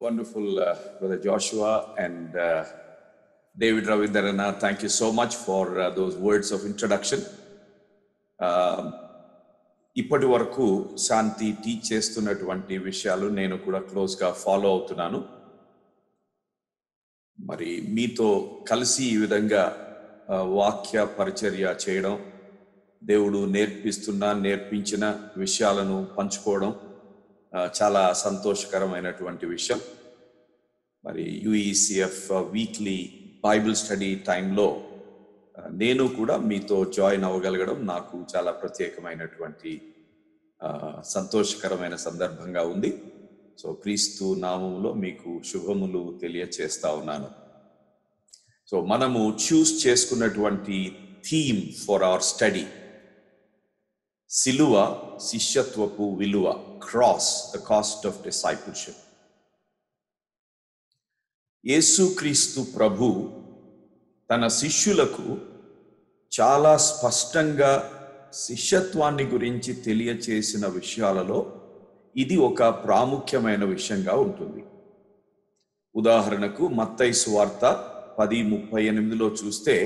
Wonderful, Brother Joshua and David Ravindarana. Thank you so much for those words of introduction. ఇప్పటి వరకు శాంతి teach చేస్తున్నటువంటి విషయాలు నేను కూడా క్లోజ్గా ఫాలో అవుతున్నాను. మరి మీతో కలిసి ఈ విధంగా వాక్య పరిచర్య చేయడం, దేవుడు నేర్పించిన విషయాలను పంచుకోవడం చాలా సంతోషకరమైనటువంటి విషయం. మరి యుఈసిఎఫ్ వీక్లీ బైబిల్ స్టడీ టైంలో నేను కూడా మీతో జాయిన్ అవ్వగలగడం నాకు చాలా ప్రత్యేకమైనటువంటి సంతోషకరమైన సందర్భంగా ఉంది. సో క్రీస్తు నామములో మీకు శుభములు తెలియచేస్తా ఉన్నాను. సో మనము చూస్ చేసుకున్నటువంటి థీమ్ ఫర్ అవర్ స్టడీ సిలువ శిష్యత్వపు విలువ, cross the cost of discipleship. యేసుక్రీస్తు ప్రభు తన శిష్యులకు చాలా స్పష్టంగా శిష్యత్వాన్ని గురించి తెలియచేసిన విషయాలలో ఇది ఒక ప్రాముఖ్యమైన విషయంగా ఉంటుంది. ఉదాహరణకు మత్తయి సువార్త 10:38లో చూస్తే,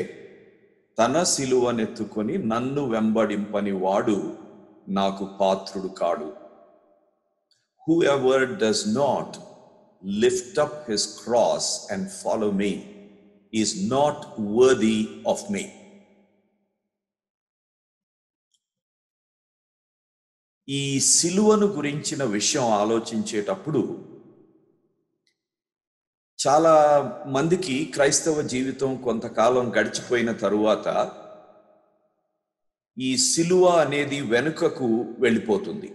తన సిలువనెత్తుకొని నన్ను వెంబడింపని వాడు నాకు పాత్రుడు కాడు. Whoever does not lift up his cross and follow me is not worthy of me. ఈ సిలువను గురించిన విషయం ఆలోచించేటప్పుడు చాలా మందికి క్రైస్తవ జీవితం కొంతకాలం గడిచిపోయిన తరువాత ఈ సిలువ అనేది వెనుకకు వెళ్ళిపోతుంది,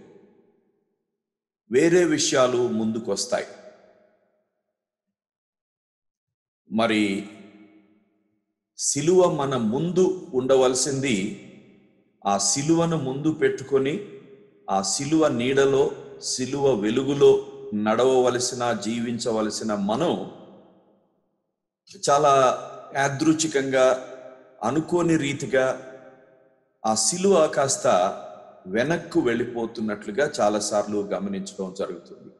వేరే విషయాలు ముందుకొస్తాయి. మరి సిలువ మన ముందు ఉండవలసింది, ఆ సిలువను ముందు పెట్టుకొని ఆ సిలువ నీడలో, సిలువ వెలుగులో నడవవలసిన, జీవించవలసిన మనం చాలా యాదృచ్ఛికంగా, అనుకోని రీతిగా ఆ సిలువ కాస్త వెనక్కు వెళ్ళిపోతున్నట్లుగా చాలాసార్లు గమనించడం జరుగుతుంది.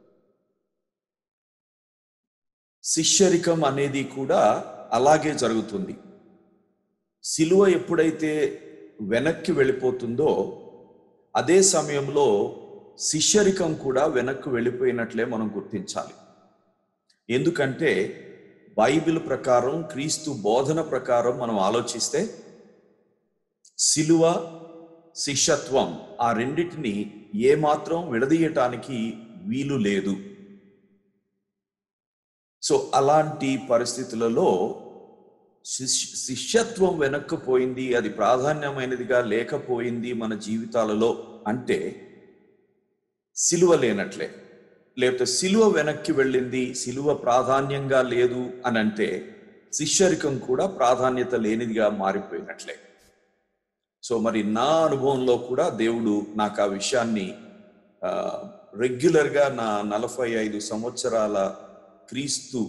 శిష్యరికం అనేది కూడా అలాగే జరుగుతుంది. సిలువ ఎప్పుడైతే వెనక్కి వెళ్ళిపోతుందో అదే సమయంలో శిష్యరికం కూడా వెనక్కి వెళ్ళిపోయినట్లే మనం గుర్తించాలి. ఎందుకంటే బైబిల్ ప్రకారం, క్రీస్తు బోధన ప్రకారం మనం ఆలోచిస్తే సిలువ, శిష్యత్వం ఆ రెండిటిని ఏమాత్రం విడదీయటానికి వీలు లేదు. సో అలాంటి పరిస్థితులలో శిష్యత్వం వెనక్కిపోయింది, అది ప్రాధాన్యమైనదిగా లేకపోయింది మన జీవితాలలో అంటే సిలువ లేనట్లే. లేకపోతే సిలువ వెనక్కి వెళ్ళింది, సిలువ ప్రాధాన్యంగా లేదు అని అంటే శిష్యరికం కూడా ప్రాధాన్యత లేనిదిగా మారిపోయినట్లే. సో మరి నా అనుభవంలో కూడా దేవుడు నాకు ఆ విషయాన్ని రెగ్యులర్గా నా 45 సంవత్సరాల క్రీస్తు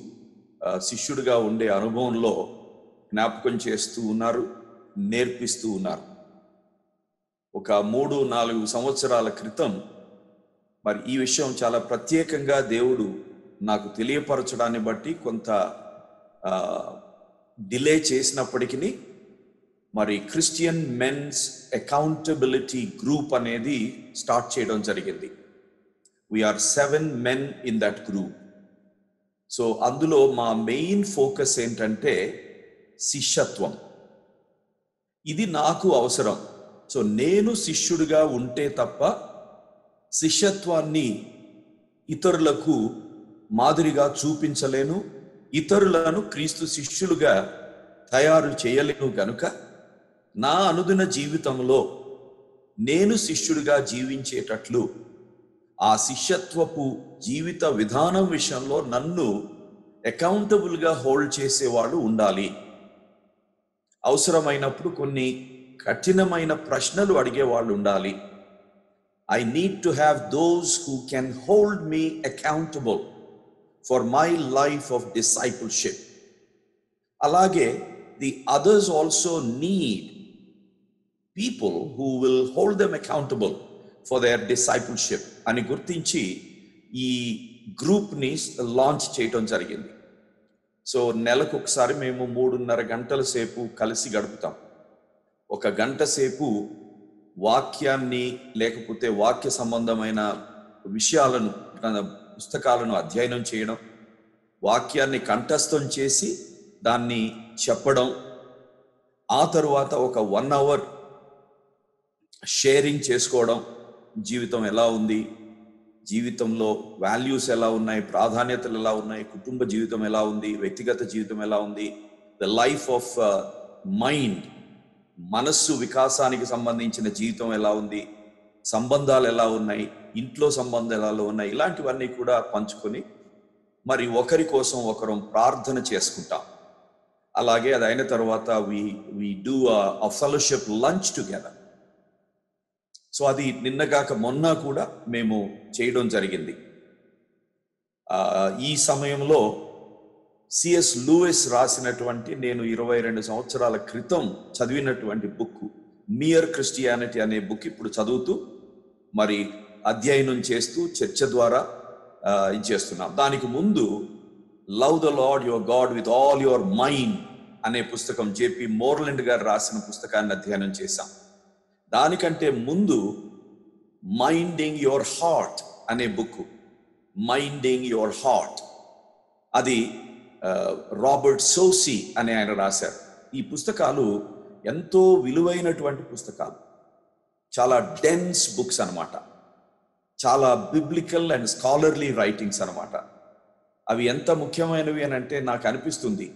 శిష్యుడిగా ఉండే అనుభవంలో జ్ఞాపకం చేస్తూ ఉన్నారు, నేర్పిస్తూ ఉన్నారు. ఒక 3-4 సంవత్సరాల క్రితం మరి ఈ విషయం చాలా ప్రత్యేకంగా దేవుడు నాకు తెలియపరచడాన్ని బట్టి కొంత డిలే చేసినప్పటికీ మరి క్రిస్టియన్ మెన్స్ అకౌంటబిలిటీ గ్రూప్ అనేది స్టార్ట్ చేయడం జరిగింది. We're 7 men in that group. So అందులో మా మెయిన్ ఫోకస్ ఏంటంటే శిష్యత్వం. ఇది నాకు అవసరం. సో నేను శిష్యుడిగా ఉంటే తప్ప శిష్యత్వాన్ని ఇతరులకు మాదిరిగా చూపించలేను, ఇతరులను క్రీస్తు శిష్యులుగా తయారు చేయలేను. గనుక నా అనుదిన జీవితంలో నేను శిష్యుడిగా జీవించేటట్లు ఆ శిష్యత్వపు జీవిత విధానం విషయంలో నన్ను అకౌంటబుల్గా హోల్డ్ చేసేవాళ్ళు ఉండాలి. అవసరమైనప్పుడు కొన్ని కఠినమైన ప్రశ్నలు అడిగేవాళ్ళు ఉండాలి. I need to have those who can hold me accountable for my life of discipleship. అలాగే the others also need people who will hold them accountable for their discipleship అని గుర్తించి ఈ గ్రూప్ని లాంచ్ చేయటం జరిగింది. సో నెలకు ఒకసారి మేము 3.5 గంటల సేపు కలిసి గడుపుతాం. 1 గంట సేపు వాక్యాన్ని లేకపోతే వాక్య సంబంధమైన విషయాలను, పుస్తకాలను అధ్యయనం చేయడం, వాక్యాన్ని కంఠస్థం చేసి దాన్ని చెప్పడం, ఆ తరువాత ఒక 1 అవర్ షేరింగ్ చేసుకోవడం. జీవితం ఎలా ఉంది, జీవితంలో వాల్యూస్ ఎలా ఉన్నాయి, ప్రాధాన్యతలు ఎలా ఉన్నాయి, కుటుంబ జీవితం ఎలా ఉంది, వ్యక్తిగత జీవితం ఎలా ఉంది, ద లైఫ్ ఆఫ్ మైండ్, మనస్సు వికాసానికి సంబంధించిన జీవితం ఎలా ఉంది, సంబంధాలు ఎలా ఉన్నాయి, ఇంట్లో సంబంధాలు ఎలా ఉన్నాయి, ఇలాంటివన్నీ కూడా పంచుకొని మరి ఒకరి కోసం ఒకరం ప్రార్థన చేసుకుంటాం. అలాగే అది అయిన తర్వాత we do a fellowship lunch together. So అది నిన్నగాక మొన్న కూడా మేము చేయడం జరిగింది. ఈ సమయంలో సిఎస్ లూయిస్ రాసినటువంటి, నేను 22 సంవత్సరాల క్రితం చదివినటువంటి బుక్ మియర్ క్రిస్టియానిటీ అనే బుక్ ఇప్పుడు చదువుతూ మరి అధ్యయనం చేస్తూ చర్చ ద్వారా చేస్తున్నాం. దానికి ముందు love the lord your God with all your mind అనే పుస్తకం జేపీ మోర్లాండ్ గారు రాసిన పుస్తకాన్ని అధ్యయనం చేశాం. దానికంటే ముందు మైండింగ్ యువర్ హార్ట్ అనే బుక్, మైండింగ్ యువర్ హార్ట్, అది రాబర్ట్ సోసీ అనే ఆయన రాశారు. ఈ పుస్తకాలు ఎంతో విలువైనటువంటి పుస్తకాలు, చాలా డెన్స్ బుక్స్ అన్నమాట, చాలా బిబ్లికల్ అండ్ స్కాలర్లీ రైటింగ్స్ అన్నమాట. అవి ఎంత ముఖ్యమైనవి అని అంటే నాకు అనిపిస్తుంది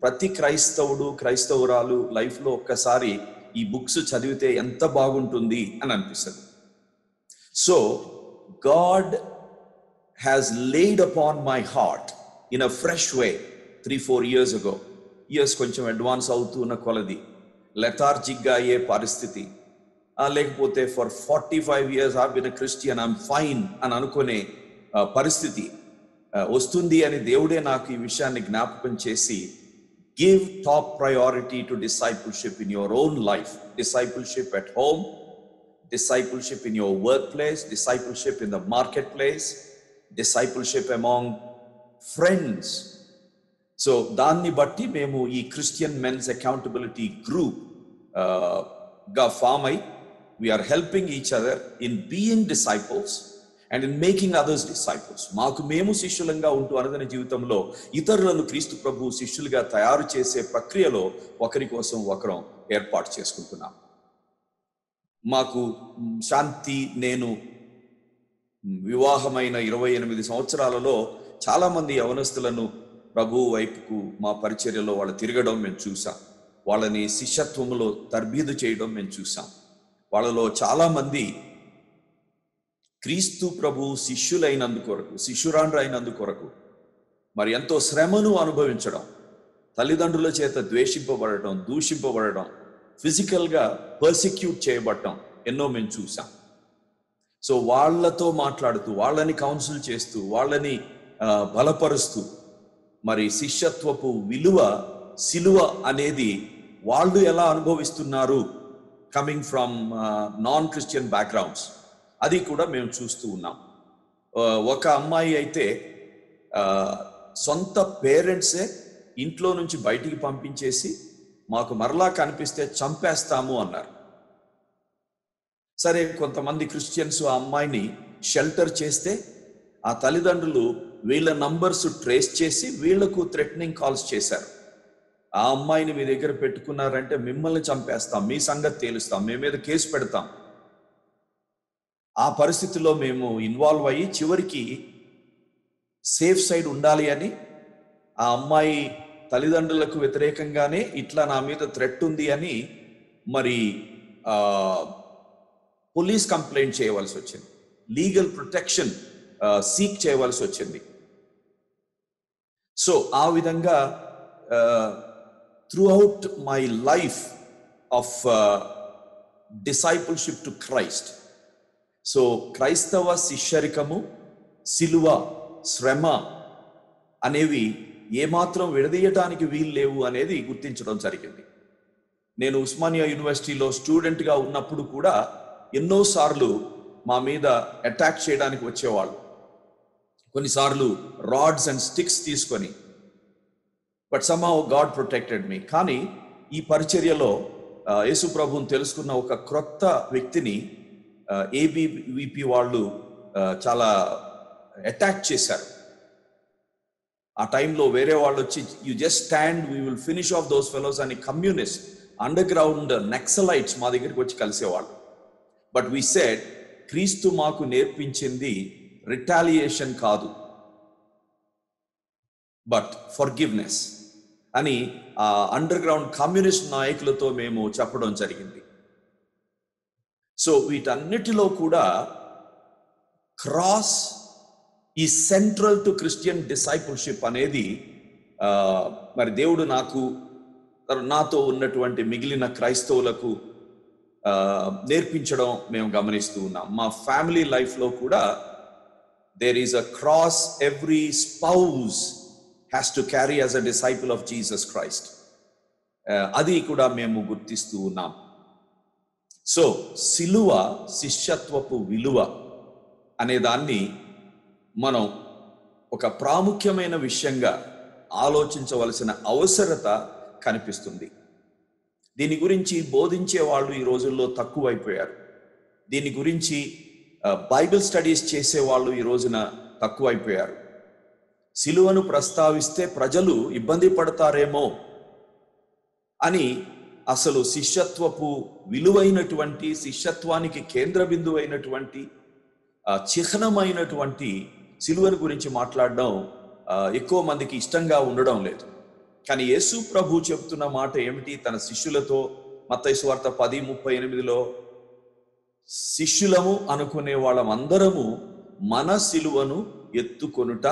ప్రతి క్రైస్తవుడు క్రైస్తవురాలు లైఫ్లో ఒక్కసారి ఈ బుక్స్ చదివితే ఎంత బాగుంటుంది అని అనిపిస్తుంది. So God has laid upon my heart in a fresh way 3-4 years ago. Years కొంచెం అడ్వాన్స్ అవుతున్న కొలది లెథార్జిక్గా అయ్యే పరిస్థితి, లేకపోతే for 45 years I been a Christian, I'm fine అని అనుకునే పరిస్థితి వస్తుంది అని దేవుడే నాకు ఈ విషయాన్ని జ్ఞాపకం చేసి, give top priority to discipleship in your own life. Discipleship at home, discipleship in your workplace, discipleship in the marketplace, discipleship among friends. So దాన్ని బట్టి మేము ఈ క్రిస్టియన్ మెన్స్ అకౌంటబిలిటీ గ్రూప్ గా ఫామ్ అయి we are helping each other in being disciples and in making others disciples. మాకు మేము శిష్యులంగా ఉంటూ అనుదిన జీవితంలో ఇతరులను క్రీస్తు ప్రభు శిష్యులుగా తయారు చేసే ప్రక్రియలో ఒకరి కోసం ఒకరం ఏర్పాటు చేసుకుంటున్నాం. మాకు శాంతి, నేను వివాహమైన 28 సంవత్సరాలలో చాలా మంది యవనస్తులను ప్రభు వైపుకు మా పరిచర్యలో వాళ్ళు తిరగడం మేము చూసాం. వాళ్ళని శిష్యత్వంలో తర్బీదు చేయడం మేము చూసాం. వాళ్ళలో చాలా మంది క్రీస్తు ప్రభు శిష్యులైనందుకొరకు, శిష్యురాండ్రైనందుకొరకు మరి ఎంతో శ్రమను అనుభవించడం, తల్లిదండ్రుల చేత ద్వేషింపబడటం, దూషింపబడడం, ఫిజికల్గా పర్సిక్యూట్ చేయబడటం ఎన్నో మేము చూసాం. సో వాళ్ళతో మాట్లాడుతూ, వాళ్ళని కౌన్సిల్ చేస్తూ, వాళ్ళని బలపరుస్తూ మరి శిష్యత్వపు విలువ, సిలువ అనేది వాళ్ళు ఎలా అనుభవిస్తున్నారు coming from non Christian backgrounds, అది కూడా మేము చూస్తూ ఉన్నాం. ఒక అమ్మాయి అయితే సొంత పేరెంట్సే ఇంట్లో నుంచి బయటికి పంపించేసి మాకు మరలా కనిపిస్తే చంపేస్తాము అన్నారు. సరే, కొంతమంది క్రిస్టియన్స్ ఆ అమ్మాయిని షెల్టర్ చేస్తే ఆ తల్లిదండ్రులు వీళ్ళ నంబర్స్ ట్రేస్ చేసి వీళ్లకు థ్రెటనింగ్ కాల్స్ చేశారు. ఆ అమ్మాయిని మీ దగ్గర పెట్టుకున్నారంటే మిమ్మల్ని చంపేస్తాం, మీ సంగతి తేలుస్తాం, మీ మీద కేసు పెడతాం. ఆ పరిస్థితిలో మేము ఇన్వాల్వ్ అయ్యి చివరికి సేఫ్ సైడ్ ఉండాలి అని ఆ అమ్మాయి తల్లిదండ్రులకు వ్యతిరేకంగానే ఇట్లా నా మీద థ్రెట్ ఉంది అని మరి పోలీస్ కంప్లైంట్ చేయవలసి వచ్చింది, లీగల్ ప్రొటెక్షన్ సీక్ చేయవలసి వచ్చింది. సో ఆ విధంగా throughout my life of discipleship to Christ, so క్రైస్తవ శిష్యరికము, సిలువ, శ్రమ అనేవి ఏమాత్రం విడదీయటానికి వీలు లేవు అనేది గుర్తించడం జరిగింది. నేను ఉస్మానియా యూనివర్సిటీలో స్టూడెంట్గా ఉన్నప్పుడు కూడా ఎన్నోసార్లు మా మీద అటాక్ చేయడానికి వచ్చేవాళ్ళు. కొన్నిసార్లు రాడ్స్ అండ్ స్టిక్స్ తీసుకొని, but somehow God protected me. కానీ ఈ పరిచర్యలో యేసు ప్రభువుని తెలుసుకున్న ఒక క్రొత్త వ్యక్తిని ఏబీవీపీ వాళ్ళు చాలా అటాక్ చేశారు. ఆ టైంలో వేరే వాళ్ళు వచ్చి, you just stand, we will finish off those fellows అని కమ్యూనిస్ట్ అండర్ గ్రౌండ్ నక్సలైట్స్ మా దగ్గరికి వచ్చి కలిసేవాళ్ళు. బట్ వీ సెడ్, క్రీస్తు మాకు నేర్పించింది రిటాలియేషన్ కాదు, బట్ ఫర్గివ్నెస్ అని ఆ అండర్ గ్రౌండ్ కమ్యూనిస్ట్ నాయకులతో మేము చెప్పడం జరిగింది. సో వీటన్నిటిలో కూడా క్రాస్ ఈ సెంట్రల్ టు క్రిస్టియన్ డిసైపుల్షిప్ అనేది మరి దేవుడు నాతో ఉన్నటువంటి మిగిలిన క్రైస్తవులకు నేర్పించడం మేము గమనిస్తూ ఉన్నాం. మా ఫ్యామిలీ లైఫ్లో కూడా there is a cross every spouse has to carry as a disciple of Jesus Christ. అది కూడా మేము గుర్తిస్తూ ఉన్నాం. సో సిలువ శిష్యత్వపు విలువ అనే దాన్ని మనం ఒక ప్రాముఖ్యమైన విషయంగా ఆలోచించవలసిన అవసరత కనిపిస్తుంది. దీని గురించి బోధించే వాళ్ళు ఈ రోజుల్లో తక్కువైపోయారు. దీని గురించి బైబిల్ స్టడీస్ చేసేవాళ్ళు ఈ రోజున తక్కువైపోయారు. సిలువను ప్రస్తావిస్తే ప్రజలు ఇబ్బంది పడతారేమో అని అసలు శిష్యత్వపు విలువైనటువంటి, శిష్యత్వానికి కేంద్ర బిందువు అయినటువంటి, చిహ్నమైనటువంటి సిలువను గురించి మాట్లాడడం ఎక్కువ మందికి ఇష్టంగా ఉండడం లేదు. కానీ యేసు ప్రభు చెప్తున్న మాట ఏమిటి తన శిష్యులతో? మత్తయి సువార్త 10:38లో, శిష్యులము అనుకునే వాళ్ళమందరము మన సిలువను ఎత్తుకొనుట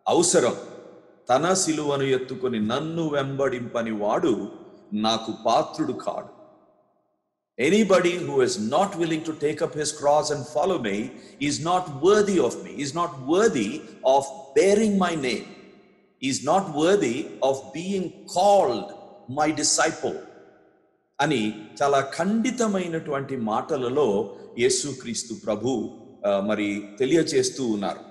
అవసరం. తన సిలువను ఎత్తుకొని నన్ను వెంబడింపని వాడు నాకు పాత్రుడు కాడు. Anybody who is not willing to take up his cross and follow me is not worthy of me, is not worthy of bearing my name, is not worthy of being called my disciple అని చాలా ఖండితమైనటువంటి మాటలలో యేసుక్రీస్తు ప్రభు మరి తెలియచేస్తూ ఉన్నారు.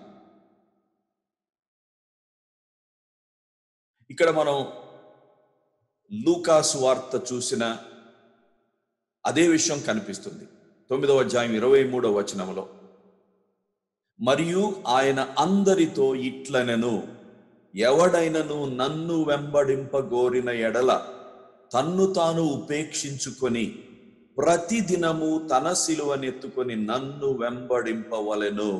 ఇక్కడ మనం లూకా సువార్త చూసిన అదే విషయం కనిపిస్తుంది. 9వ అధ్యాయం 23వ వచనంలో, మరియు ఆయన అందరితో ఇట్లనెను, ఎవడైనను నన్ను వెంబడింపగోరిన ఎడల తన్ను తాను ఉపేక్షించుకొని ప్రతిదినము తన సిలువనెత్తుకొని నన్ను వెంబడింపవలెను.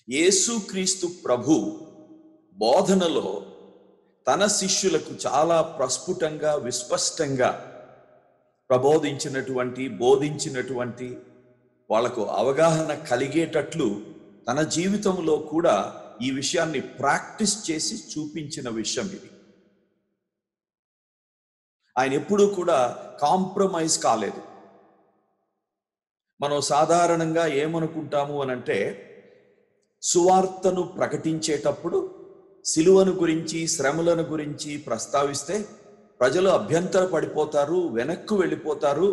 యేసుక్రీస్తు ప్రభు బోధనలో తన శిష్యులకు చాలా ప్రస్ఫుటంగా, విస్పష్టంగా బోధించినటువంటి, వాళ్లకు అవగాహన కలిగేటట్లు తన జీవితంలో కూడా ఈ విషయాన్ని ప్రాక్టీస్ చేసి చూపించిన విషయం ఇది. ఆయన ఎప్పుడూ కూడా కాంప్రమైజ్ కాలేదు. మనం సాధారణంగా ఏమనుకుంటాము అనంటే, సువార్తను ప్రకటించేటప్పుడు సిలువను గురించి, శ్రమలను గురించి ప్రస్తావిస్తే ప్రజలు అభ్యంతర పడిపోతారు, వెనక్కు వెళ్ళిపోతారు.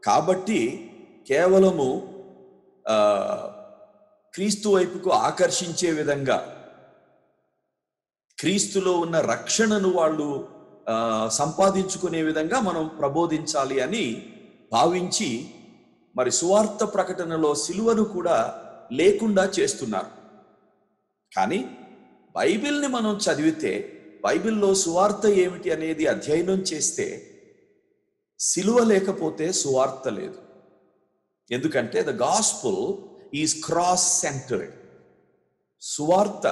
కాబట్టి కేవలము క్రీస్తు వైపుకు ఆకర్షించే విధంగా, క్రీస్తులో ఉన్న రక్షణను వాళ్ళు సంపాదించుకునే విధంగా మనం ప్రబోధించాలి అని భావించి మరి సువార్త ప్రకటనలో సిలువను కూడా లేకుండా చేస్తున్నారు. కానీ బైబిల్ని మనం చదివితే, బైబిల్లో సువార్త ఏమిటి అనేది అధ్యయనం చేస్తే, సిలువ లేకపోతే సువార్త లేదు. ఎందుకంటే the gospel is cross centred. సువార్త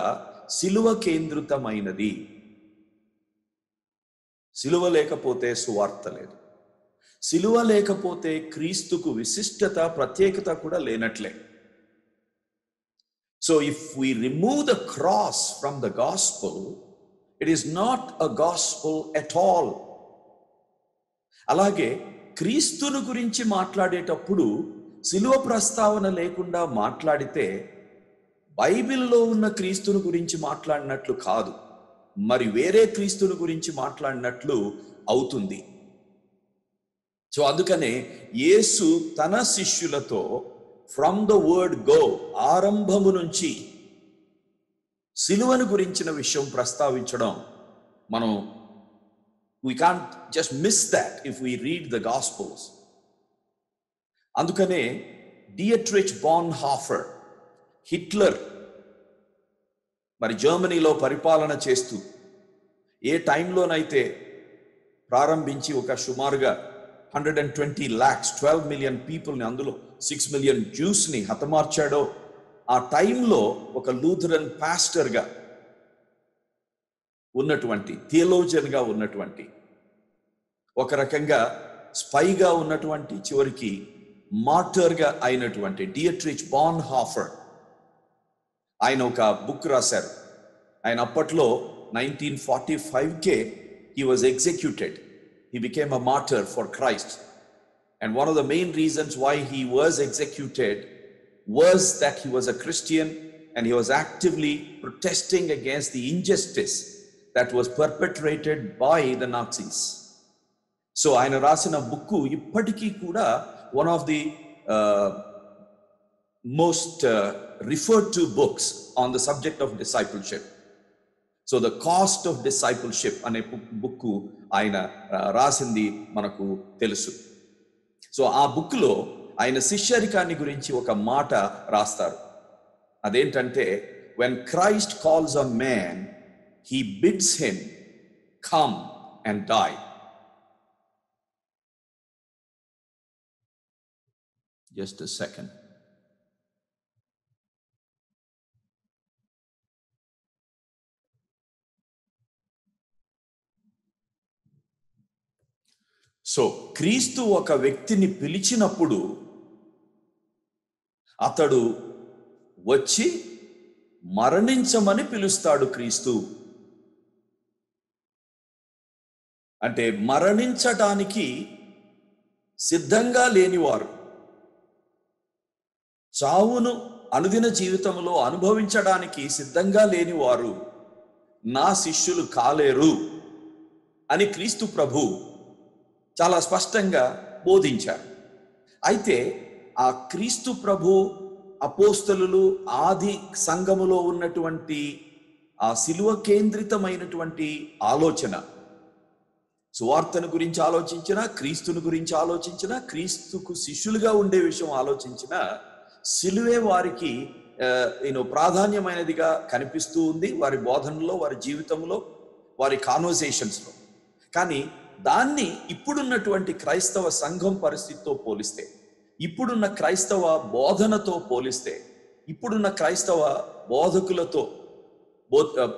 సిలువ కేంద్రితమైనది. సిలువ లేకపోతే సువార్త లేదు. సిలువ లేకపోతే క్రీస్తుకు విశిష్టత, ప్రత్యేకత కూడా లేనట్లే. So if we remove the cross from the gospel, it is not a gospel at all. అలాగే క్రీస్తును గురించి మాట్లాడేటప్పుడు సిలువ ప్రస్తావన లేకుండా మాట్లాడితే బైబిల్లో ఉన్న క్రీస్తును గురించి మాట్లాడినట్లు కాదు, మరి వేరే క్రీస్తును గురించి మాట్లాడినట్లు అవుతుంది. సో అందుకనే యేసు తన శిష్యులతో ఫ్రమ్ ద వర్డ్ గో, ఆరంభము నుంచి సిలువను గురించిన విషయం ప్రస్తావించడం మనం we can't just miss that if we read the Gospels. అందుకనే డియట్రిచ్ బాన్హాఫర్, హిట్లర్ మరి జర్మనీలో పరిపాలన చేస్తూ ఏ టైంలోనైతే ప్రారంభించి ఒక సుమారుగా 120 lakhs 12 million పీపుల్ని, అందులో 6 million జ్యూస్ని హతమార్చాడో, ఆ టైంలో ఒక లూథరన్ పాస్టర్గా ఉన్నటువంటి, థియోలోజియన్గా ఉన్నటువంటి, ఒక రకంగా స్పైగా ఉన్నటువంటి, చివరికి మార్టర్గా అయినటువంటి డియట్రిచ్ బాన్హాఫర్ ఆయన ఒక బుక్ రాశారు. ఆయన అప్పట్లో 1945కే he was executed. He became a martyr for Christ. And one of the main reasons why he was executed was that he was a Christian and he was actively protesting against the injustice that was perpetrated by the Nazis. So ఆయన రాసిన book ఇప్పటికీ కూడా one of the most referred to books on the subject of discipleship. So the cost of discipleship అనే book ఆయన రాసింది మనకు తెలుసు. So ఆ బుక్లో ఆయన శిష్యరికాన్ని గురించి ఒక మాట రాస్తారు. అదేంటంటే, when Christ calls a man, he bids him come and die. Just a second. So క్రీస్తు ఒక వ్యక్తిని పిలిచినప్పుడు అతడు వచ్చి మరణించమని పిలుస్తాడు. క్రీస్తు అంటే మరణించటానికి సిద్ధంగా లేనివారు, చావును అనుదిన జీవితంలో అనుభవించడానికి సిద్ధంగా లేనివారు నా శిష్యులు కాలేరు అని క్రీస్తు ప్రభు చాలా స్పష్టంగా బోధించారు. అయితే ఆ క్రీస్తు ప్రభు, అపోస్తలులు, ఆది సంఘములో ఉన్నటువంటి ఆ శిలువ కేంద్రితమైనటువంటి ఆలోచన, సువార్తను గురించి ఆలోచించిన, క్రీస్తుని గురించి ఆలోచించిన, క్రీస్తుకు శిష్యులుగా ఉండే విషయం ఆలోచించిన, సిలువే వారికి ప్రాధాన్యమైనదిగా కనిపిస్తూ ఉంది వారి బోధనలో, వారి జీవితంలో, వారి కాన్వర్సేషన్స్లో. కానీ దాన్ని ఇప్పుడున్నటువంటి క్రైస్తవ సంఘం పరిస్థితితో పోలిస్తే, ఇప్పుడున్న క్రైస్తవ బోధనతో పోలిస్తే, ఇప్పుడున్న క్రైస్తవ బోధకులతో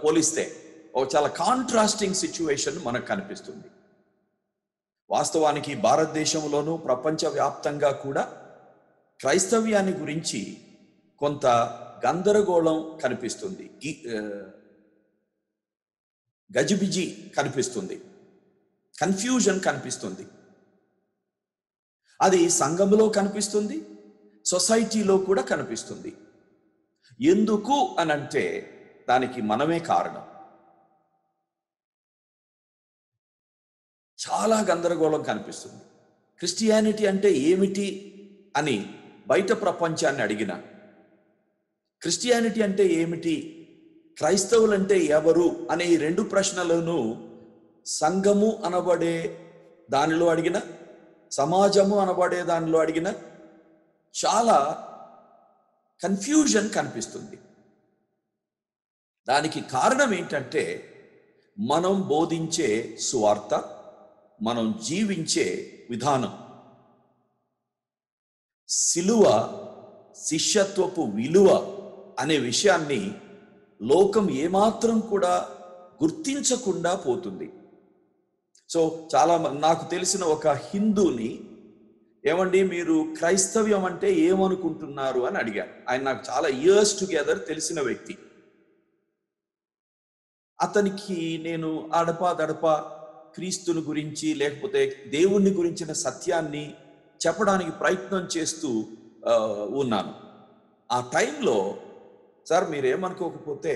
పోలిస్తే ఒక చాలా కాంట్రాస్టింగ్ సిచ్యువేషన్ మనకు కనిపిస్తుంది. వాస్తవానికి భారతదేశంలోనూ ప్రపంచవ్యాప్తంగా కూడా క్రైస్తవ్యాన్ని గురించి కొంత గందరగోళం కనిపిస్తుంది, గజిబిజి కనిపిస్తుంది, కన్ఫ్యూజన్ కనిపిస్తుంది. అది సంఘంలో కనిపిస్తుంది, సొసైటీలో కూడా కనిపిస్తుంది. ఎందుకు అనంటే దానికి మనమే కారణం. చాలా గందరగోళం కనిపిస్తుంది. క్రిస్టియానిటీ అంటే ఏమిటి అని బయట ప్రపంచాన్ని అడిగిన, క్రిస్టియానిటీ అంటే ఏమిటి, క్రైస్తవులంటే ఎవరు అనే ఈ రెండు ప్రశ్నలను సంఘము అనబడే దానిలో అడిగిన, సమాజము అనబడే దానిలో అడిగిన చాలా కన్ఫ్యూజన్ కనిపిస్తుంది. దానికి కారణం ఏంటంటే మనం బోధించే సువార్త, మనం జీవించే విధానం, సిలువ శిష్యత్వపు విలువ అనే విషయాన్ని లోకం ఏమాత్రం కూడా గుర్తించకుండా పోతుంది. సో చాలా నాకు తెలిసిన ఒక హిందూని, ఏమండి మీరు క్రైస్తవ్యం అంటే ఏమనుకుంటున్నారు అని అడిగాను. ఆయన నాకు చాలా ఇయర్స్ టుగెదర్ తెలిసిన వ్యక్తి. అతనికి నేను అడపా క్రీస్తుని గురించి లేకపోతే దేవుణ్ణి గురించిన సత్యాన్ని చెప్పడానికి ప్రయత్నం చేస్తూ ఉన్నాను. ఆ టైంలో, సార్ మీరేమనుకోకపోతే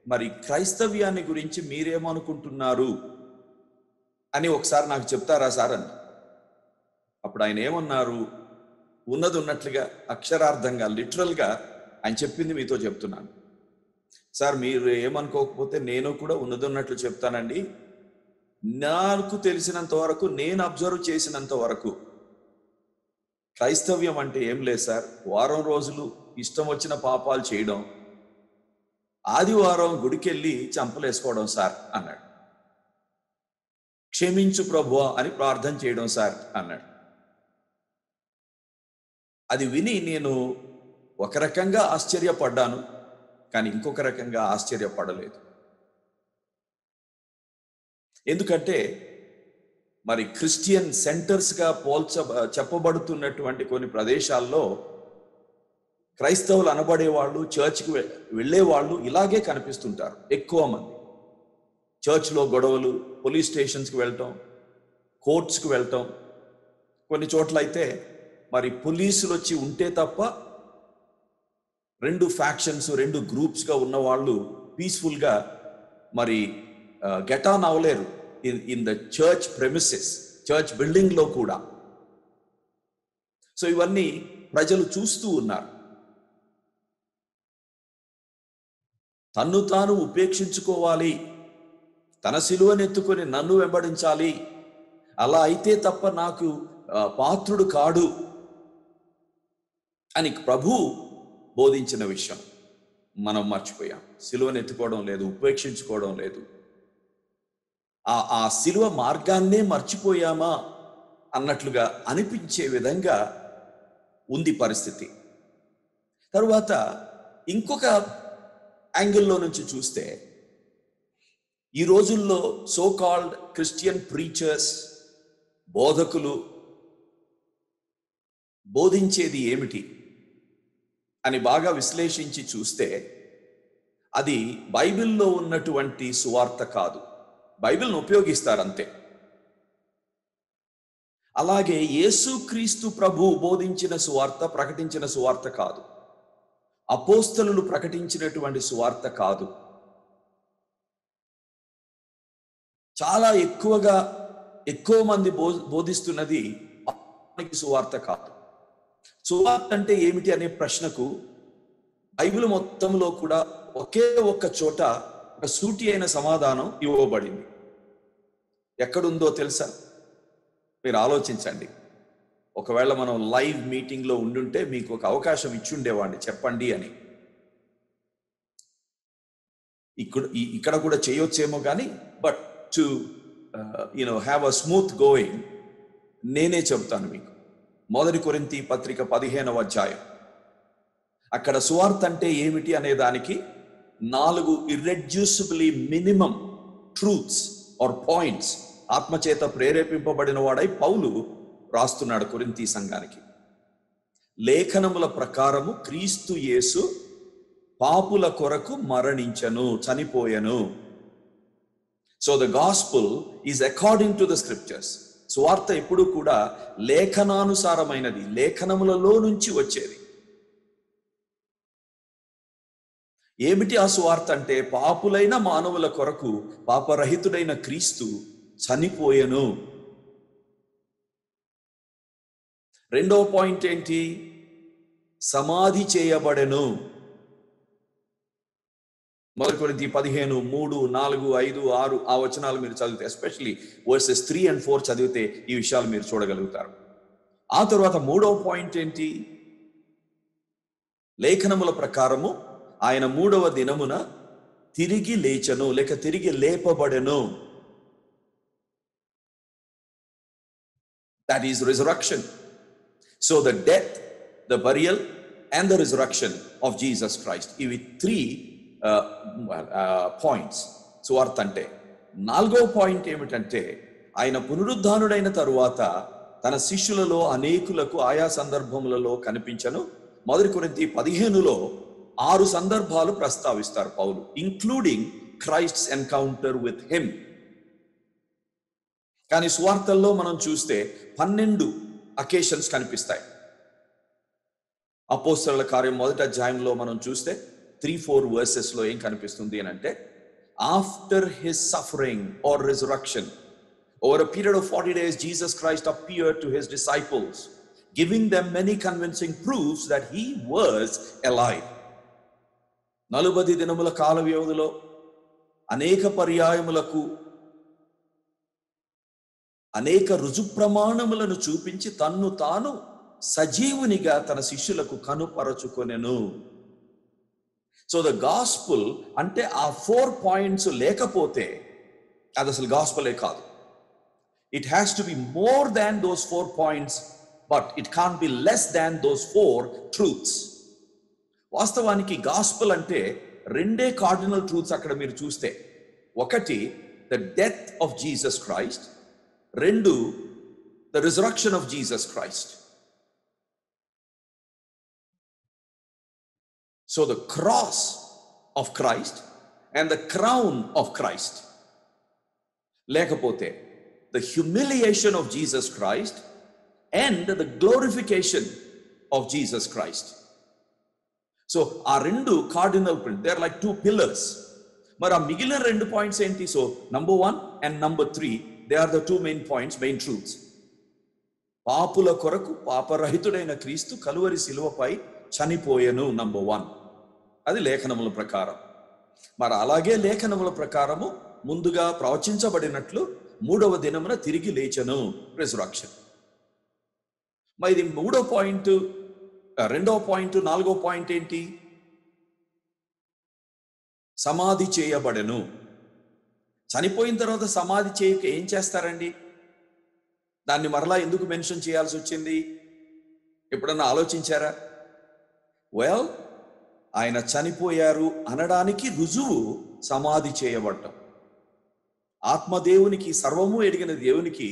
మరి క్రైస్తవ్యాన్ని గురించి మీరేమనుకుంటున్నారు అని ఒకసారి నాకు చెప్తారా సార్ అని. అప్పుడు ఆయన ఏమన్నారు, ఉన్నది ఉన్నట్లుగా అక్షరార్థంగా లిటరల్గా ఆయన చెప్పింది మీతో చెప్తున్నాను. సార్ మీరు ఏమనుకోకపోతే నేను కూడా ఉన్నది ఉన్నట్లు చెప్తానండి. నాకు తెలిసినంత వరకు, నేను అబ్జర్వ్ చేసినంత వరకు క్రైస్తవ్యం అంటే ఏం లేదు సార్. వారం రోజులు ఇష్టం వచ్చిన పాపాలు చేయడం, ఆదివారం గుడికెళ్ళి చంపలేసుకోవడం సార్ అన్నాడు. క్షమించు ప్రభువా అని ప్రార్థన చేయడం సార్ అన్నాడు. అది విని నేను ఒక రకంగా ఆశ్చర్యపడ్డాను, కానీ ఇంకొక రకంగా ఆశ్చర్యపడలేదు. ఎందుకంటే మరి క్రిస్టియన్ సెంటర్స్గా చెప్పబడుతున్నటువంటి కొన్ని ప్రదేశాల్లో క్రైస్తవులు అనబడేవాళ్ళు, చర్చ్కి వెళ్ళేవాళ్ళు ఇలాగే కనిపిస్తుంటారు. ఎక్కువ మంది చర్చ్లో గొడవలు, పోలీస్ స్టేషన్స్కి వెళ్ళటం, కోర్ట్స్కి వెళ్ళటం, కొన్ని చోట్ల అయితే మరి పోలీసులు వచ్చి ఉంటే తప్ప రెండు ఫ్యాక్షన్స్, రెండు గ్రూప్స్గా ఉన్న వాళ్ళు పీస్ఫుల్గా మరి గెట్ ఆన్ అవ్వలేరు in the church premises, church బిల్డింగ్లో కూడా. సో ఇవన్నీ ప్రజలు చూస్తూ ఉన్నారు. తన్ను తాను ఉపేక్షించుకోవాలి, తన సిలువనెత్తుకొని నన్ను వెంబడించాలి, అలా అయితే తప్ప నాకు పాత్రుడు కాడు అని ప్రభు బోధించిన విషయం మనం మర్చిపోయాం. సిలువనెత్తుకోవడం లేదు, ఉపేక్షించుకోవడం లేదు. ఆ సిలువ మార్గాన్నే మర్చిపోయామా అన్నట్లుగా అనిపించే విధంగా ఉంది పరిస్థితి. తరువాత ఇంకొక యాంగిల్లో నుంచి చూస్తే, ఈ రోజుల్లో సో కాల్డ్ క్రిస్టియన్ ప్రీచర్స్, బోధకులు బోధించేది ఏమిటి అని బాగా విశ్లేషించి చూస్తే, అది బైబిల్లో ఉన్నటువంటి సువార్త కాదు. బైబిల్ను ఉపయోగిస్తారంతే. అలాగే యేసుక్రీస్తు ప్రభు బోధించిన సువార్త, ప్రకటించిన సువార్త కాదు. అపోస్తలులు ప్రకటించినటువంటి సువార్త కాదు. చాలా ఎక్కువ మంది బోధిస్తున్నది సువార్త కాదు. సువార్త అంటే ఏమిటి అనే ప్రశ్నకు బైబిల్ మొత్తంలో కూడా ఒకే ఒక్క చోట ఒక సూటి అయిన సమాధానం ఇవ్వబడింది. ఎక్కడుందో తెలుసా? మీరు ఆలోచించండి. ఒకవేళ మనం లైవ్ మీటింగ్లో ఉండుంటే మీకు ఒక అవకాశం ఇచ్చుండేవాడిని, చెప్పండి అని. ఇక్కడ కూడా చేయొచ్చేమో కానీ, but to have a smooth going నేనే చెప్తాను మీకు. 1 కొరింథీ పత్రిక 15వ అధ్యాయం. అక్కడ సువార్త అంటే ఏమిటి అనే దానికి 4 ఇర్రెడ్యూసిబుల్లీ మినిమం ట్రూత్స్ ఆర్ పాయింట్స్ ఆత్మచేత ప్రేరేపింపబడిన వాడై పౌలు రాస్తున్నాడు కొరింథీ సంఘానికి. లేఖనముల ప్రకారము క్రీస్తు యేసు పాపుల కొరకు మరణించను, చనిపోయెను. So the gospel is according to the scriptures. సువార్త ఎప్పుడు కూడా లేఖనానుసారమైనది, లేఖనములలో నుంచి వచ్చేది. ఏమిటి ఆ సువార్త అంటే, పాపులైన మానవుల కొరకు పాపరహితుడైన క్రీస్తు చనిపోయెను. రెండవ పాయింట్ ఏంటి? సమాధి చేయబడెను. 1 కొరింథీ 15, 3, 4, 5, 6 ఆ వచనాలు మీరు చదివితే, ఎస్పెషల్లీ వర్సెస్ 3 and 4 చదివితే ఈ విషయాలు మీరు చూడగలుగుతారు. ఆ తర్వాత 3వ పాయింట్ ఏంటి? లేఖనముల ప్రకారము ఆయన 3వ దినమున తిరిగి లేచెను, లేక తిరిగి లేపబడెను. That is resurrection. So the death, the burial and the resurrection of Jesus Christ. ఇవి 3 పాయింట్స్ సువార్త అంటే. 4వ పాయింట్ ఏమిటంటే, ఆయన పునరుద్ధానుడైన తరువాత తన శిష్యులలో అనేకులకు ఆయా సందర్భములలో కనిపించను. 1 కొరింథీ 15లో 6 సందర్భాలు ప్రస్తావిస్తారు పౌలు, including Christ's encounter with him. కానీ సువార్తల్లో మనం చూస్తే 12 అకేషన్స్ కనిపిస్తాయి. అపోస్తలుల కార్యం 1వ అధ్యాయంలో మనం చూస్తే 3-4 వర్సెస్లో ఏం కనిపిస్తుంది అని అంటే, after his suffering are resurrection over a period of 40 days Jesus Christ appeared to his disciples giving them many convincing proofs that he was alive. 40 దినముల కాల వ్యవధిలో అనేక పర్యాయములకు అనేక రుజు ప్రమాణములను చూపించి తన్ను తాను సజీవునిగా తన శిష్యులకు కనుపరచుకొనెను. సో ద గాస్పుల్ అంటే ఆ 4 పాయింట్స్ లేకపోతే అది అసలు గాస్పలే కాదు. It has to be more than those 4 points, but it can't be less than those 4 truths. వాస్తవానికి గాస్పల్ అంటే 2 కార్డినల్ ట్రూత్స్ అక్కడ మీరు చూస్తే. ఒకటి the death of Jesus Christ, 2 the resurrection of Jesus Christ. So the cross of Christ and the crown of Christ. లేకపోతే the humiliation of Jesus Christ and the glorification of Jesus Christ. So ఆ 2 cardinal points, they are like 2 pillars. మరి ఆ మిగిలిన 2 points ఏంటి? So number 1 and number 3, they are the 2 main points, main truths. పాపుల కొరకు పాపరహితుడైన క్రీస్తు Calvary శిలువపై చనిపోయెను, number 1. అది లేఖనముల ప్రకారం. మరి అలాగే లేఖనముల ప్రకారము ముందుగా ప్రవచించబడినట్లు 3వ దినమున తిరిగి లేచెను, రిజరక్షన్. మరి ఇది 3వ పాయింట్, 2వ పాయింట్, 4వ పాయింట్ ఏంటి? సమాధి చేయబడెను. చనిపోయిన తర్వాత సమాధి చేయక ఏం చేస్తారండి? దాన్ని మరలా ఎందుకు మెన్షన్ చేయాల్సి వచ్చింది? ఎప్పుడన్నా ఆలోచించారా? వెల్, ఆయన చనిపోయారు అనడానికి రుజువు సమాధి చేయబడటం. ఆత్మదేవునికి, సర్వము ఎరిగిన దేవునికి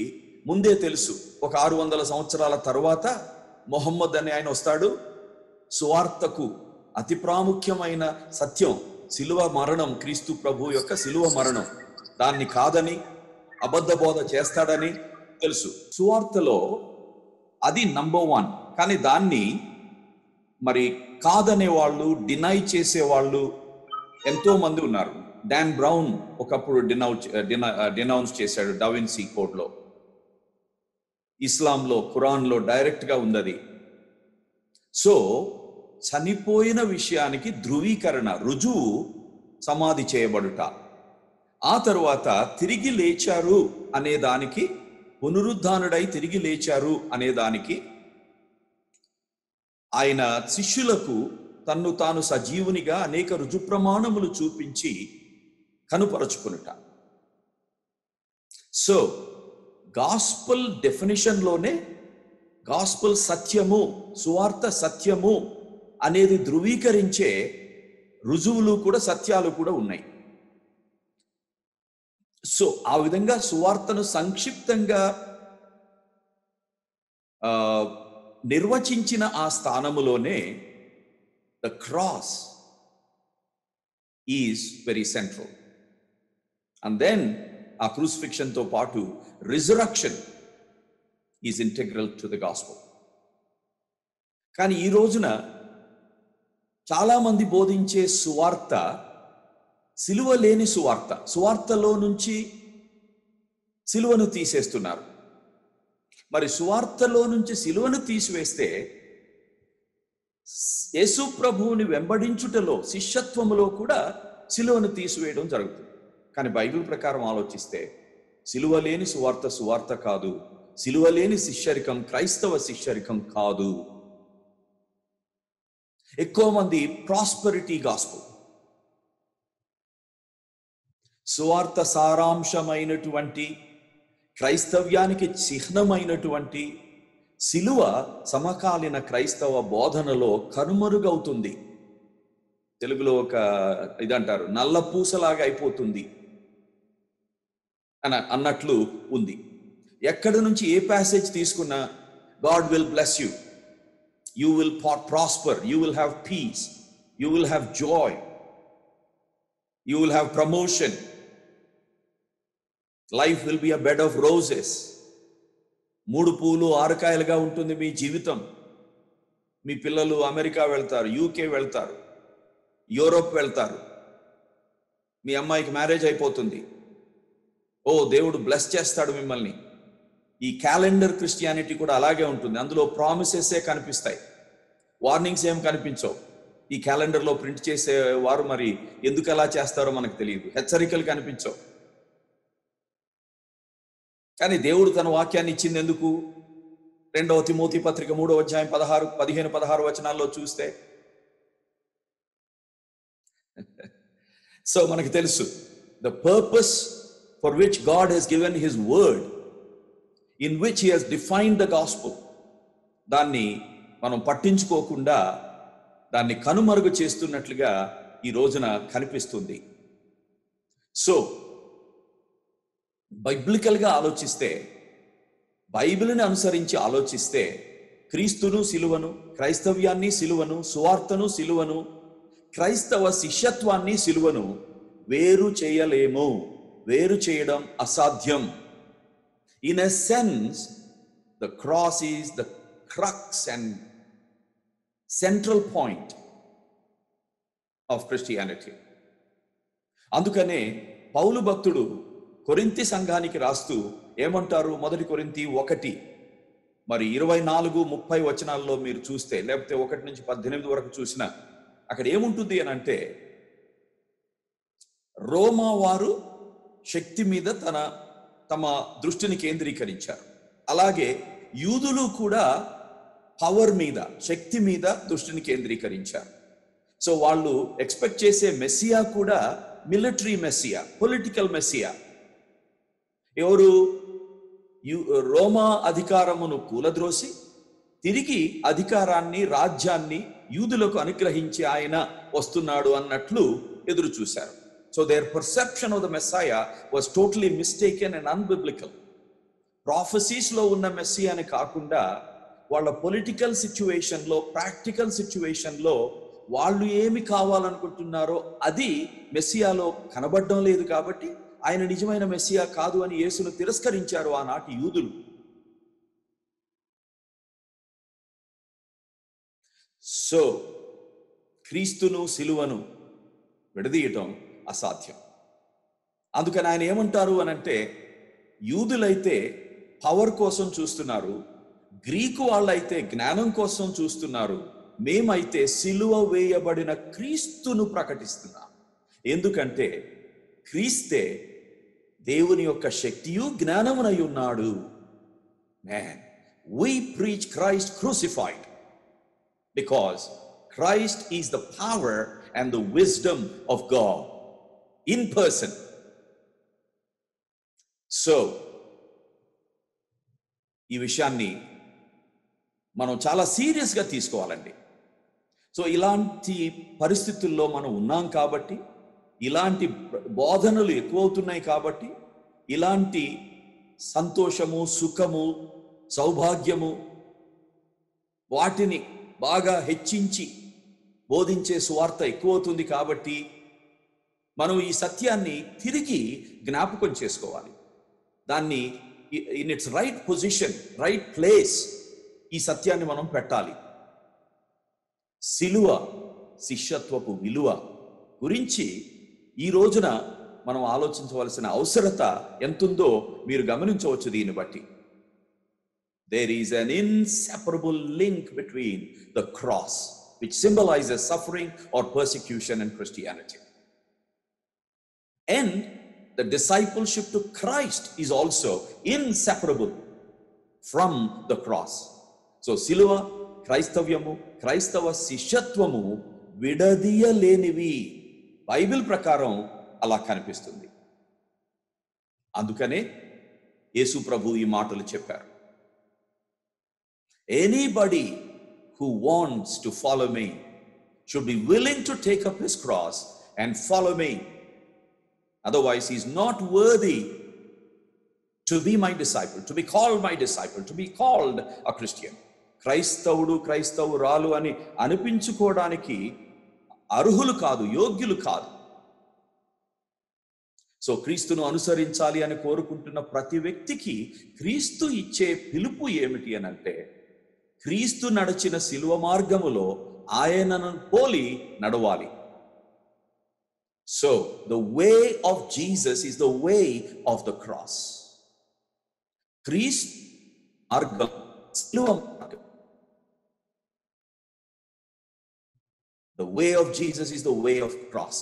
ముందే తెలుసు, ఒక 600 సంవత్సరాల తర్వాత మొహమ్మద్ అనే ఆయన వస్తాడు, సువార్తకు అతి ప్రాముఖ్యమైన సత్యం శిలువ మరణం, క్రీస్తు ప్రభు యొక్క శిలువ మరణం, దాన్ని కాదని అబద్ధ బోధ చేస్తాడని తెలుసు. సువార్తలో అది నంబర్ 1. కానీ దాన్ని మరి కాదనే వాళ్ళు, డినై చేసేవాళ్ళు ఎంతో మంది ఉన్నారు. డాన్ బ్రౌన్ ఒకప్పుడు డినౌన్స్ చేశాడు డా విన్సీ కోడ్లో. ఇస్లాంలో, ఖురాన్లో డైరెక్ట్గా ఉంది. సో చనిపోయిన విషయానికి ధృవీకరణ, రుజువు సమాధి చేయబడుట. ఆ తరువాత తిరిగి లేచారు అనే దానికి, పునరుద్ధానుడై తిరిగి లేచారు అనే దానికి ఆయన శిష్యులకు తన్ను తాను సజీవునిగా అనేక రుజు ప్రమాణములు చూపించి కనుపరచుకునుట. సో గాస్పల్ డెఫినిషన్లోనే గాస్పల్ సత్యము, సువార్త సత్యము అనేది ధృవీకరించే రుజువులు కూడా, సత్యాలు కూడా ఉన్నాయి. సో ఆ విధంగా సువార్తను సంక్షిప్తంగా నిర్వచించిన ఆ స్థానములోనే the cross is very central. And then ఆ క్రూసిఫిక్షన్ తో పాటు resurrection is integral to the gospel. కానీ ఈ రోజున చాలా మంది బోధించే సువార్త సిలువ లేని సువార్త. సువార్తలో నుంచి సిలువను తీసేస్తున్నారు. మరి సువార్తలో నుంచి సిలువను తీసివేస్తే యేసు ప్రభువుని వెంబడించుటలో, శిష్యత్వములో కూడా సిలువను తీసివేయడం జరుగుతుంది. కానీ బైబిల్ ప్రకారం ఆలోచిస్తే సిలువ లేని సువార్త సువార్త కాదు, సిలువ లేని శిష్యరికం క్రైస్తవ శిష్యరికం కాదు. ఎక్కువ మంది ప్రాస్పరిటీ గాస్పెల్, సువార్త సారాంశమైనటువంటి, క్రైస్తవ్యానికి చిహ్నమైనటువంటి సిలువ సమకాలీన క్రైస్తవ బోధనలో కనుమరుగవుతుంది. తెలుగులో ఒక ఇదంటారు, నల్ల పూసలాగా అయిపోతుంది అన్నట్లు ఉంది. ఎక్కడి నుంచి ఏ ప్యాసేజ్ తీసుకున్నా God will bless you, you will prosper, you will have piece, you will have Joy, you will have promotion, life will be a bed of roses. 3 పూలు 6 కాయలుగా ఉంటుంది మీ జీవితం. మీ పిల్లలు అమెరికా వెళ్తారు, యూకే వెళ్తారు, యూరోప్ వెళ్తారు, మీ అమ్మాయికి మ్యారేజ్ అయిపోతుంది. ఓ దేవుడు బ్లెస్ చేస్తాడు మిమ్మల్ని. ఈ క్యాలెండర్ క్రిస్టియానిటీ కూడా అలాగే ఉంటుంది. అందులో ప్రామిసెసే కనిపిస్తాయి, వార్నింగ్స్ ఏం కనిపించవు. ఈ క్యాలెండర్లో ప్రింట్ చేసే వారు మరి ఎందుకు అలా చేస్తారో మనకు తెలియదు. హెచ్చరికలు కనిపించవు. కానీ దేవుడు తన వాక్యాన్ని ఇచ్చింది ఎందుకు? 2వ తిమోతి పత్రిక 3వ అధ్యాయం 15-16 వచనాల్లో చూస్తే సో మనకు తెలుసు, the purpose for which God has given his word, in which he has defined the gospel, దాన్ని మనం పట్టించుకోకుండా దాన్ని కనుమరుగు చేస్తున్నట్లుగా ఈ రోజున కనిపిస్తుంది. సో బైబిలికల్గా ఆలోచిస్తే, బైబిల్ని అనుసరించి ఆలోచిస్తే క్రీస్తును సిలువను, క్రైస్తవ్యాన్ని సిలువను, సువార్తను సిలువను, క్రైస్తవ శిష్యత్వాన్ని సిలువను వేరు చేయలేము. వేరు చేయడం అసాధ్యం. In a sense the cross is the crux and central point of Christianity. అందుకనే పౌలు భక్తుడు కొరింథీ సంఘానికి రాస్తూ ఏమంటారు? 1 కొరింథీ 1 మరి 24-30 వచనాల్లో మీరు చూస్తే, లేకపోతే 1 నుంచి 18 వరకు చూసినా అక్కడ ఏముంటుంది అని అంటే, రోమా వారు శక్తి మీద తమ దృష్టిని కేంద్రీకరించారు. అలాగే యూదులు కూడా పవర్ మీద, శక్తి మీద దృష్టిని కేంద్రీకరించారు. సో వాళ్ళు ఎక్స్పెక్ట్ చేసే మెస్సియా కూడా మిలిటరీ మెస్సియా, పొలిటికల్ మెస్సియా. ఎవరు? రోమా అధికారమును కూలద్రోసి తిరిగి అధికారాన్ని, రాజ్యాన్ని యూదులకు అనుగ్రహించి ఆయన వస్తున్నాడు అన్నట్లు ఎదురు చూశారు. So their perception of the Messiah was totally mistaken and unbiblical. Prophecies లో ఉన్న మెస్సియాని కాకుండా వాళ్ళ పొలిటికల్ సిచ్యువేషన్లో, ప్రాక్టికల్ సిచ్యువేషన్లో వాళ్ళు ఏమి కావాలనుకుంటున్నారో అది మెస్సియాలో కనబడడం లేదు. కాబట్టి ఆయన నిజమైన మెస్సియా కాదు అని యేసును తిరస్కరించారు ఆనాటి యూదులు. సో క్రీస్తును సిలువను విడదీయటం అసాధ్యం. అందుకని ఆయన ఏమంటారు అనంటే, యూదులైతే పవర్ కోసం చూస్తున్నారు, గ్రీకు వాళ్ళైతే జ్ఞానం కోసం చూస్తున్నారు, మేమైతే సిలువ వేయబడిన క్రీస్తును ప్రకటిస్తున్నాం. ఎందుకంటే క్రీస్తే దేవుని యొక్క శక్తియు జ్ఞానమునై ఉన్నాడు. Man, we preach Christ crucified because Christ is the power and the wisdom of God in person. So ఈ విషయాన్ని మనం చాలా సీరియస్గా తీసుకోవాలండి. సో ఇలాంటి పరిస్థితుల్లో మనం ఉన్నాం కాబట్టి, ఇలాంటి బోధనలు ఎక్కువవుతున్నాయి కాబట్టి, ఇలాంటి సంతోషము, సుఖము, సౌభాగ్యము వాటిని బాగా హెచ్చించి బోధించే సువార్త ఎక్కువవుతుంది కాబట్టి మనం ఈ సత్యాన్ని తిరిగి జ్ఞాపకం చేసుకోవాలి. దాన్ని in it's right position, right place ఈ సత్యాన్ని మనం పెట్టాలి. సిలువ శిష్యత్వపు విలువ గురించి ఈ రోజున మనం ఆలోచించవలసిన అవసరత ఎంతుందో మీరు గమనించవచ్చు. దీన్ని బట్టి there is an inseparable link between the cross, which symbolizes suffering or persecution in Christianity, and the discipleship to Christ is also inseparable from the cross. So సిలువ, క్రైస్తవ్యము, క్రైస్తవ శిష్యత్వము విడదీయలేనివి. బైబిల్ ప్రకారం అలా కనిపిస్తుంది. అందుకనే యేసు ప్రభు ఈ మాటలు చెప్పారు. Anybody who wants to follow me should be willing to take up his cross and follow me. Otherwise, he is not worthy to be my disciple, to be called my disciple, to be called a Christian. క్రైస్తవుడు, క్రైస్తవురాలు అని అనిపించుకోవడానికి అర్హులు కాదు, యోగ్యులు కాదు. So క్రీస్తును అనుసరించాలి అని కోరుకుంటున్న ప్రతి వ్యక్తికి క్రీస్తు ఇచ్చే పిలుపు ఏమిటి అని అంటే, క్రీస్తు నడిచిన సిలువ మార్గములో ఆయనను పోలి నడవాలి. So the way of Jesus is the way of the cross. మార్గం సిలువ మార్గం. The way of Jesus is the way of cross.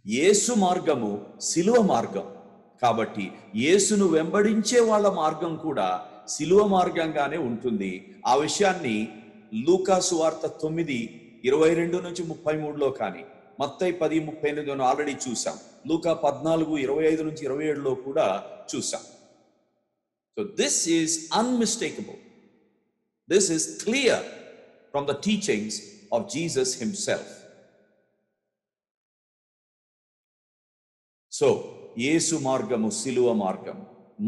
యేసు మార్గము సిలువ మార్గం కాబట్టి యేసును వెంబడించే వాళ్ళ మార్గం కూడా సిలువ మార్గంగానే ఉంటుంది. ఆ విషయాన్ని లూకా సువార్త 9:22-33లో కానీ మత్తయి 10:38 ఆల్రెడీ చూసాం. లూకా 14:25-27లో కూడా చూసాం. So this is unmistakable. This is clear from the teachings of Jesus himself. So యేసు మార్గము సిలువ మార్గం.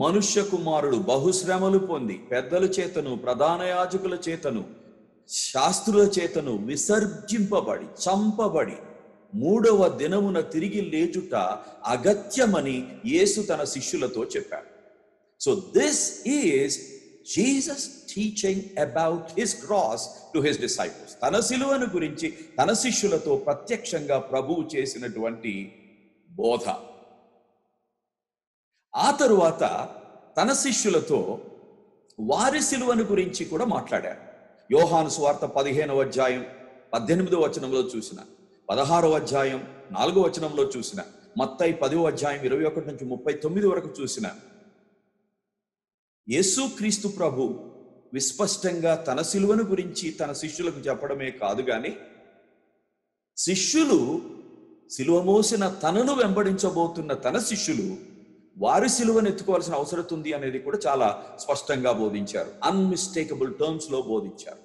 మనుష్య కుమారుడు బహుశ్రమలు పొంది పెద్దల చేతను ప్రధాన యాజకుల చేతను శాస్త్రుల చేతను విసర్జింపబడి చంపబడి 3వ దినమున తిరిగి లేచుట అగత్యమని యేసు తన శిష్యులతో చెప్పాడు. So this is Jesus teaching about his cross to his disciples. తన సిలువను గురించి తన శిష్యులతో ప్రత్యక్షంగా ప్రభువు చేసినటువంటి బోధ. ఆ తరువాత తన శిష్యులతో వారి సిలువను గురించి కూడా మాట్లాడారు. యోహాను సువార్త 15:18 చూసిన, 16 చూసిన, మత్తయి 10:21-39 వరకు చూసిన యేసుక్రీస్తు ప్రభు విస్పష్టంగా తన సిలువను గురించి తన శిష్యులకు చెప్పడమే కాదు గాని శిష్యులు సిలువ మోసిన తనను వెంబడించబోతున్న తన శిష్యులు వారి సిలువను ఎత్తుకోవాల్సిన అవసరం ఉంది అనేది కూడా చాలా స్పష్టంగా బోధించారు. అన్మిస్టేకబుల్ టర్మ్స్ లో బోధించారు.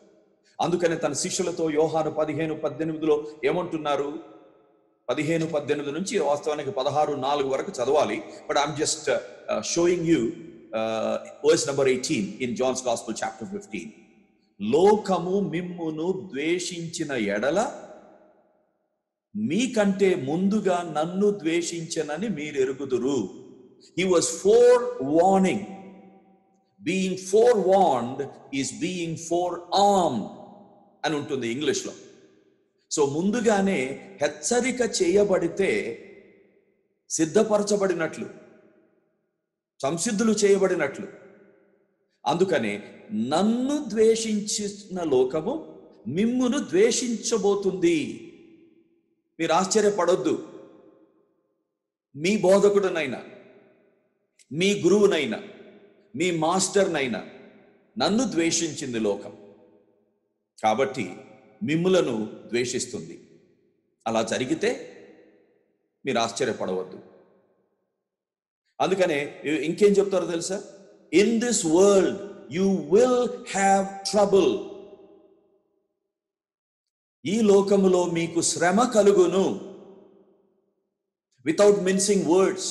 అందుకనే తన శిష్యులతో యోహాను 15:18లో ఏమంటున్నారు? 15:18 నుంచి వాస్తవానికి 16:4 వరకు చదవాలి. But I'm just showing you verse number 18 in John's Gospel chapter 15. లోకము మిమ్మును ద్వేషించిన ఎడల మీకంటే ముందుగా నన్ను ద్వేషించనని మీరెరుగుదురు. He was forewarning. Being forewarned is being forearmed అని ఉంటుంది ఇంగ్లీష్లో. సో ముందుగానే హెచ్చరిక చేయబడితే సిద్ధపరచబడినట్లు, సంసిద్ధులు చేయబడినట్లు. అందుకనే నన్ను ద్వేషించిన లోకము మిమ్మును ద్వేషించబోతుంది. మీరు ఆశ్చర్యపడొద్దు. మీ బోధకుడునైనా, మీ గురువునైనా, మీ మాస్టర్నైనా నన్ను ద్వేషించింది లోకం కాబట్టి మిమ్ములను ద్వేషిస్తుంది. అలా జరిగితే మీరు ఆశ్చర్యపడవద్దు. అందుకనే ఇంకేం చెప్తారో తెలుసా? In this world you will have trouble. ఈ లోకములో మీకు శ్రమ కలుగును. Without mincing words,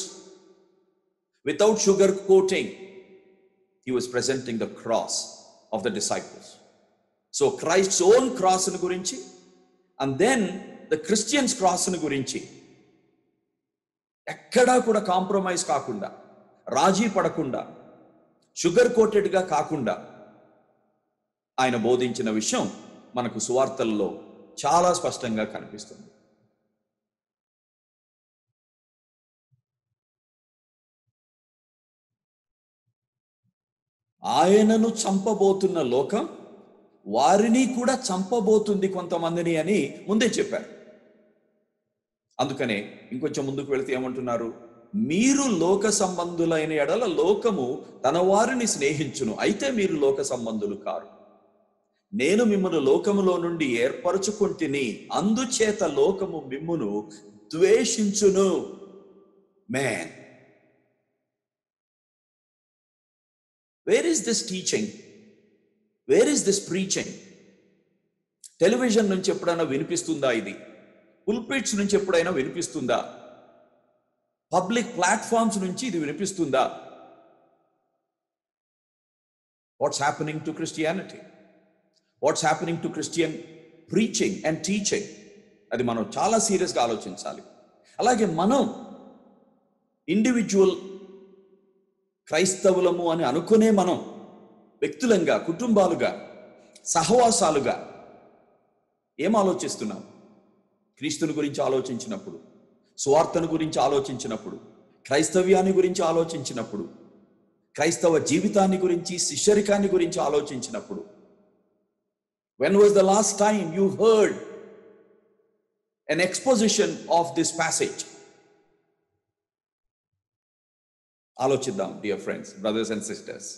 without sugar coating, he was presenting the cross of the disciples. So Christ's own cross ను గురించి and then the Christians cross ను గురించి ఎక్కడా కూడా కాంప్రమైజ్ కాకుండా, రాజీ పడకుండా, షుగర్ కోటెడ్గా కాకుండా ఆయన బోధించిన విషయం మనకు సువార్తల్లో చాలా స్పష్టంగా కనిపిస్తుంది. ఆయనను చంపబోతున్న లోకం వారిని కూడా చంపబోతుంది కొంతమందిని అని ముందే చెప్పారు. అందుకనే ఇంకొంచెం ముందుకు వెళితే ఏమంటున్నారు? మీరు లోక సంబంధులైన ఎడల లోకము తన వారిని స్నేహించును, అయితే మీరు లోక సంబంధులు కారు. నేను మిమ్మును లోకములో నుండి ఏర్పరచుకొంటిని, అందుచేత లోకము మిమ్మును ద్వేషించును. Man, where is this teaching? Where is this preaching? Television నుంచి ఎప్పుడైనా వినిపిస్తుందా? ఇది పుల్పిట్స్ నుంచి ఎప్పుడైనా వినిపిస్తుందా? పబ్లిక్ ప్లాట్ఫామ్స్ నుంచి ఇది వినిపిస్తుందా? What's happening to Christianity? What's happening to Christian preaching and teaching? అది మనం చాలా సీరియస్గా ఆలోచించాలి. అలాగే మనం ఇండివిజువల్ క్రైస్తవులము అని అనుకునే మనం వ్యక్తులంగా, కుటుంబాలుగా, సహవాసాలుగా ఏం ఆలోచిస్తున్నాం? క్రీస్తుని గురించి క్రైస్తవ జీవితాన్ని గురించి, శిష్యరికాన్ని గురించి ఆలోచించినప్పుడు, when was the last time you heard an exposition of this passage? ఆలోచిద్దాం dear friends, brothers and sisters.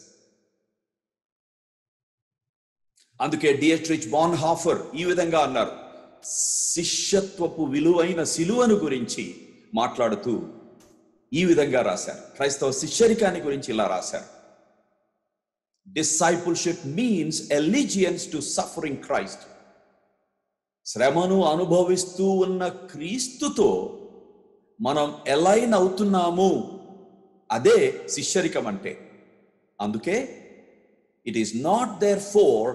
అందుకే డియట్రిచ్ బాన్హాఫర్ ఈ విధంగా అన్నారు, శిష్యత్వపు విలువైన సిలువను గురించి మాట్లాడుతూ ఈ విధంగా రాశారు. క్రైస్తవ శిష్యరికాన్ని గురించి ఇలా రాశారు: discipleship means allegiance to suffering Christ. శ్రమను అనుభవిస్తూ ఉన్న క్రీస్తుతో మనం ఎలైన్ అవుతున్నాము, అదే శిష్యరికం అంటే. అందుకే it is not therefore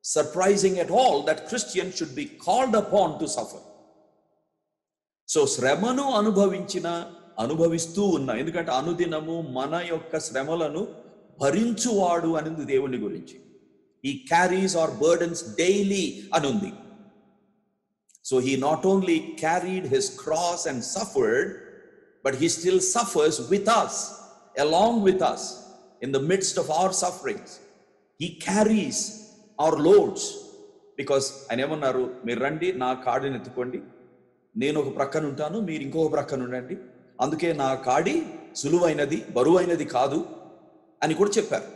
surprising at all that Christians should be called upon to suffer. So శ్రమను అనుభవిస్తూ ఉన్నా, ఎందుకంటే అనుదినము మన యొక్క శ్రమలను భరించువాడు అనేది దేవుని గురించి. He carries our burdens daily అనుంది. So he not only carried his cross and suffered, but he still suffers with us, along with us, in the midst of our sufferings. He carries our loads. Because ఆయన ఏమన్నారు, మీరు రండి నా కాడిని ఎత్తుకోండి, నేను ఒక ప్రక్కన ఉంటాను, మీరు ఇంకొక ప్రక్కన ఉండండి, అందుకే నా కాడి సులువైనది బరువైనది కాదు అని కూడా చెప్పారు.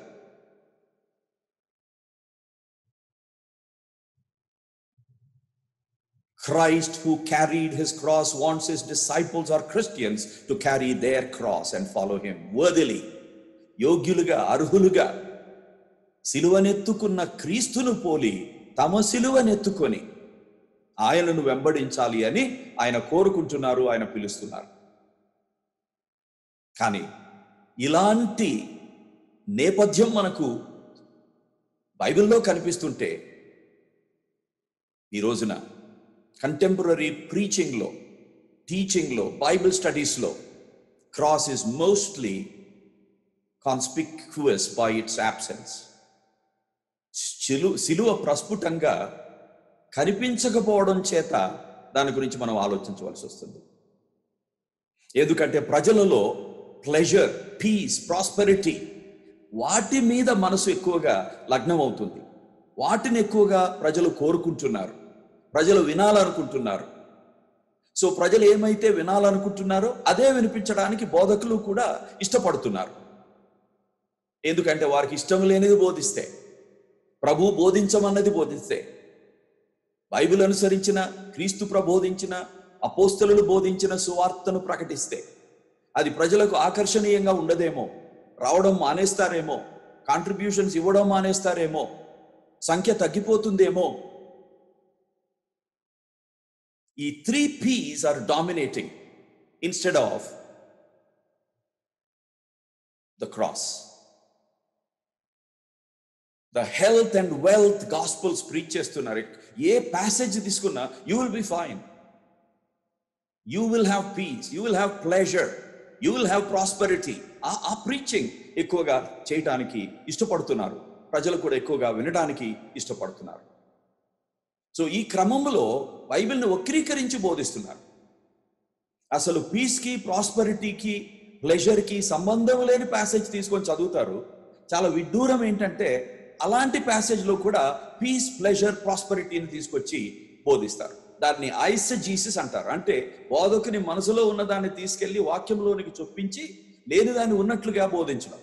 Christ, who carried his cross, wants his disciples or Christians to carry their cross and follow him worthily. యోగ్యులుగా, అర్హులుగా సిలువనెత్తుకున్న క్రీస్తును పోలి తమ సిలువనెత్తుకొని ఆయనను వెంబడించాలి అని ఆయన కోరుకుంటున్నారు, ఆయన పిలుస్తున్నారు. కానీ ఇలాంటి నేపథ్యం మనకు బైబిల్లో కనిపిస్తుంటే, ఈ రోజున కంటెంపరీ ప్రీచింగ్లో, టీచింగ్లో, బైబిల్ స్టడీస్లో cross is mostly conspicuous by it's absence. సిలువ ప్రస్ఫుటంగా కనిపించకపోవడం చేత దాని గురించి మనం ఆలోచించవలసి వస్తుంది. ఎందుకంటే ప్రజలలో ప్లెజర్, పీస్, ప్రాస్పెరిటీ వాటి మీద మనసు ఎక్కువగా లగ్నం అవుతుంది. వాటిని ఎక్కువగా ప్రజలు కోరుకుంటున్నారు, ప్రజలు వినాలనుకుంటున్నారు. సో ప్రజలు ఏమైతే వినాలనుకుంటున్నారో అదే వినిపించడానికి బోధకులు కూడా ఇష్టపడుతున్నారు. ఎందుకంటే వారికి ఇష్టం లేనిది బోధిస్తే, ప్రభు బోధించమన్నది బోధిస్తే, బైబిల్ అనుసరించిన, క్రీస్తు ప్రబోధించిన, అపోస్తలులు బోధించిన సువార్తను ప్రకటిస్తే అది ప్రజలకు ఆకర్షణీయంగా ఉండదేమో, రావడం మానేస్తారేమో, కాంట్రిబ్యూషన్స్ ఇవ్వడం మానేస్తారేమో, సంఖ్య తగ్గిపోతుందేమో. ఈ 3 P's are dominating instead of the cross. The health and wealth gospels preach చేస్తున్నారు. ఏ ప్యాసేజ్ తీసుకున్నా you will be fine, you will have peace, you will have pleasure, you will have prosperity. ఆ preaching ఎక్కువగా చేయడానికి ఇష్టపడుతున్నారు, ప్రజలు కూడా ఎక్కువగా వినడానికి ఇష్టపడుతున్నారు. సో ఈ క్రమంలో బైబిల్ని వక్రీకరించి బోధిస్తున్నారు. అసలు పీస్కి, ప్రాస్పరిటీకి, ప్లెజర్కి సంబంధం లేని ప్యాసేజ్ తీసుకొని చదువుతారు. చాలా విడ్డూరం ఏంటంటే అలాంటి ప్యాసేజ్లో కూడా పీస్, ప్లెజర్, ప్రాస్పరిటీని తీసుకొచ్చి బోధిస్తారు. దాన్ని ఐసజీసిస్ అంటారు. అంటే బోధకుని మనసులో ఉన్నదాన్ని తీసుకెళ్లి వాక్యంలోనికి చొప్పించి లేని దాన్ని ఉన్నట్లుగా బోధించడం.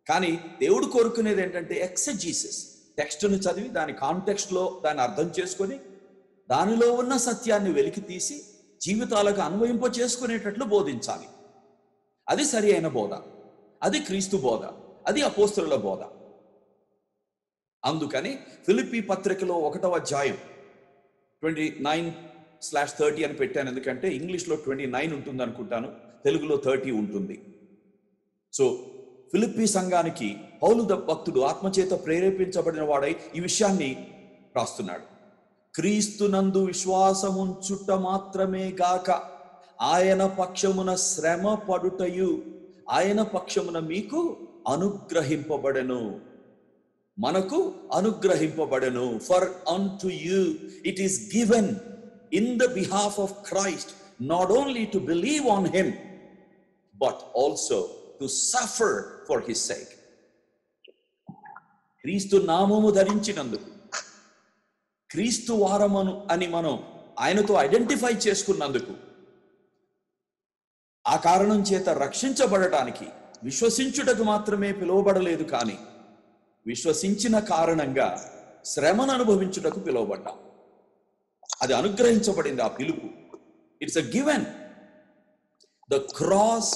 కానీ దేవుడు కోరుకునేది ఏంటంటే ఎక్సజీసిస్, టెక్స్ట్ను చదివి దాని కాంటెక్స్ట్లో దాన్ని అర్థం చేసుకొని దానిలో ఉన్న సత్యాన్ని వెలికి తీసి జీవితాలకు అన్వయింప చేసుకునేటట్లు బోధించాలి. అది సరి అయిన బోధ, అది క్రీస్తు బోధ, అది అపోస్తలుల బోధ. అందుకని ఫిలిప్పీ పత్రికలో 1వ అధ్యాయం 29/30 అని పెట్టాను. ఎందుకంటే ఇంగ్లీష్లో 29 ఉంటుంది అనుకుంటాను, తెలుగులో 30 ఉంటుంది. సో ఫిలిప్పీ సంఘానికి పౌలు భక్తుడు ఆత్మచేత ప్రేరేపించబడిన వాడై ఈ విషయాన్ని రాస్తున్నాడు. క్రీస్తునందు విశ్వాసముంచుట మాత్రమే గాక ఆయన పక్షమున శ్రమ పడుటయు ఆయన పక్షమున మీకు అనుగ్రహింపబడెను, మనకు అనుగ్రహింపబడెను. For unto you it is given in the behalf of Christ not only to believe on him but also to suffer for his sake. క్రీస్తు నామము ధరించినందుకు, క్రీస్తు వారమను అని మనం ఆయనతో ఐడెంటిఫై చేసుకున్నందుకు, ఆ కారణం చేత రక్షించబడటానికి విశ్వసించుటకు మాత్రమే పిలువబడలేదు, కానీ విశ్వసించిన కారణంగా శ్రమను అనుభవించుటకు పిలువబడ్డాం. అది అనుగ్రహించబడింది ఆ పిలుపు. It's a given. The cross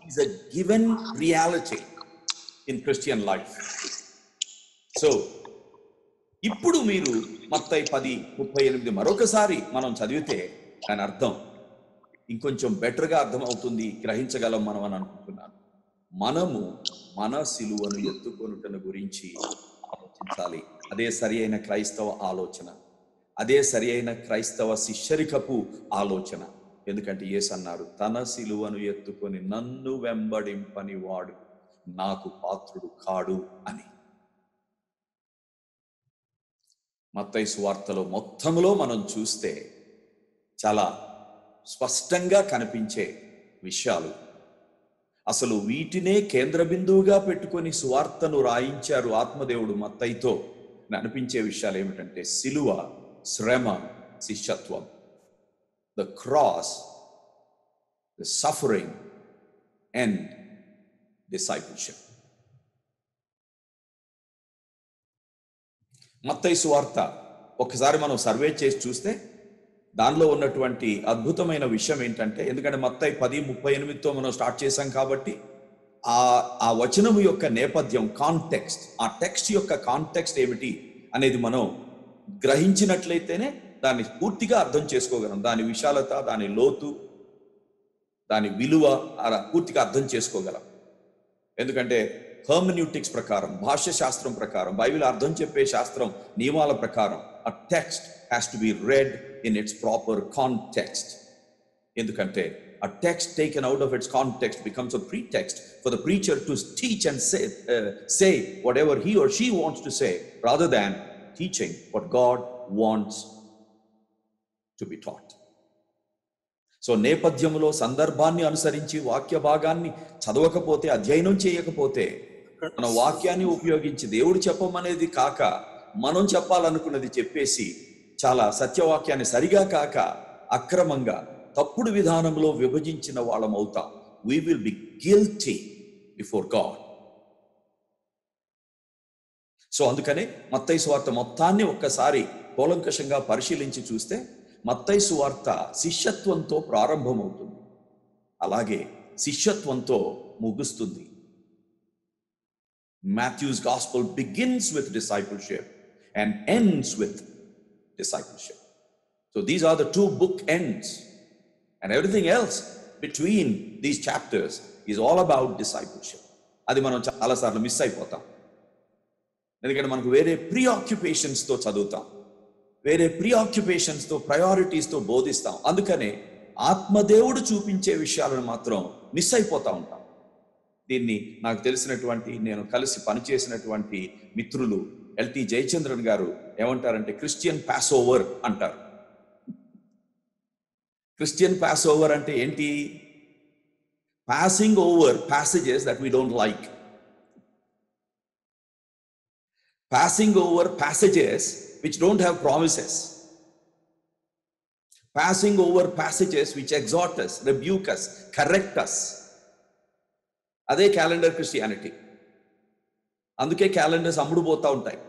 is a given reality in Christian life. So ఇప్పుడు మీరు మత్తయి 10:38 మరొకసారి మనం చదివితే దాని అర్థం ఇంకొంచెం బెటర్గా అర్థం అవుతుంది, గ్రహించగలం మనం అని అనుకుంటున్నాను. మనము మన సిలువను ఎత్తుకొనుటను గురించి ఆలోచించాలి. అదే సరి అయిన క్రైస్తవ ఆలోచన, అదే సరి అయిన క్రైస్తవ శిష్యరికపు ఆలోచన. ఎందుకంటే యేసు అన్నారు, తన సిలువను ఎత్తుకొని నన్ను వెంబడింపని వాడు నాకు పాత్రుడు కాడు అని. మత్తయి సువార్తలో మొత్తంలో మనం చూస్తే చాలా స్పష్టంగా కనిపించే విషయాలు. అసలు వీటినే కేంద్ర బిందువుగా పెట్టుకొని సువార్తను రాయించారు ఆత్మదేవుడు మత్తయితో అనిపించే విషయాలు ఏమిటంటే సిలువ, శ్రమ, శిష్యత్వం. The cross, the suffering and discipleship. మత్తయి సువార్త ఒకసారి మనం సర్వే చేసి చూస్తే దానిలో ఉన్నటువంటి అద్భుతమైన విషయం ఏంటంటే, ఎందుకంటే మత్తయి 10:38తో మనం స్టార్ట్ చేశాం కాబట్టి ఆ వచనము యొక్క నేపథ్యం, కాంటెక్స్ట్, ఆ టెక్స్ట్ యొక్క కాంటెక్స్ట్ ఏమిటి అనేది మనం గ్రహించినట్లయితేనే దాన్ని పూర్తిగా అర్థం చేసుకోగలం. దాని విశాలత, దాని లోతు, దాని విలువ పూర్తిగా అర్థం చేసుకోగలం. ఎందుకంటే హెర్మెన్యూటిక్స్ ప్రకారం, భాష్య శాస్త్రం ప్రకారం, బైబిల్ అర్థం చెప్పే శాస్త్రం నియమాల ప్రకారం a text has to be read in its proper context. ఎందుకంటే a text taken out of its context becomes a pretext for the preacher to teach and say whatever he or she wants to say, rather than teaching what God wants to be taught. So నేపథ్యంలో సందర్భాన్ని అనుసరించి వాక్య భాగాన్ని చదవకపోతే, అధ్యయనం చేయకపోతే, మన వాక్యాన్ని ఉపయోగించి దేవుడు చెప్పమనేది కాక మనం చెప్పాలనుకున్నది చెప్పేసి చాలా సత్యవాక్యాన్ని సరిగా కాక అక్రమంగా తప్పుడు విధానంలో విభజించిన వాళ్ళం అవుతాం. We will be guilty before God. So అందుకనే మత్తయి సువార్త మొత్తాన్ని ఒక్కసారి కూలంకషంగా పరిశీలించి చూస్తే మత్తయి సువార్త శిష్యత్వంతో ప్రారంభమవుతుంది, అలాగే శిష్యత్వంతో ముగుస్తుంది. Matthew's gospel begins with discipleship and ends with discipleship. So these are the two book ends, and everything else between these chapters is all about discipleship. అది మనం చాలా సార్లు మిస్ అయిపోతాం. ఎందుకంటే మనకు వేరే ప్రీఆక్యుపేషన్స్ తో చదువుతాం, వేరే ప్రీఆక్యుపేషన్స్ తో, ప్రయారిటీస్ తో బోధిస్తాం. అందుకనే ఆత్మదేవుడు చూపించే విషయాలను మాత్రం మిస్ అయిపోతా ఉంటాం. దీన్ని నాకు తెలిసినటువంటి, నేను కలిసి పనిచేసినటువంటి మిత్రులు ఎల్టి జయచంద్రన్ గారు ఏమంటారంటే క్రిస్టియన్ పాస్ ఓవర్ అంటారు. క్రిస్టియన్ పాస్ ఓవర్ అంటే ఏంటి? Passing over passages that we don't like, passing over passages which don't have promises, passing over passages which exhort us, rebuke us, correct us. అదే calendar Christianity. అందుకే calendars అమ్ముడుపోతా ఉంటాయి.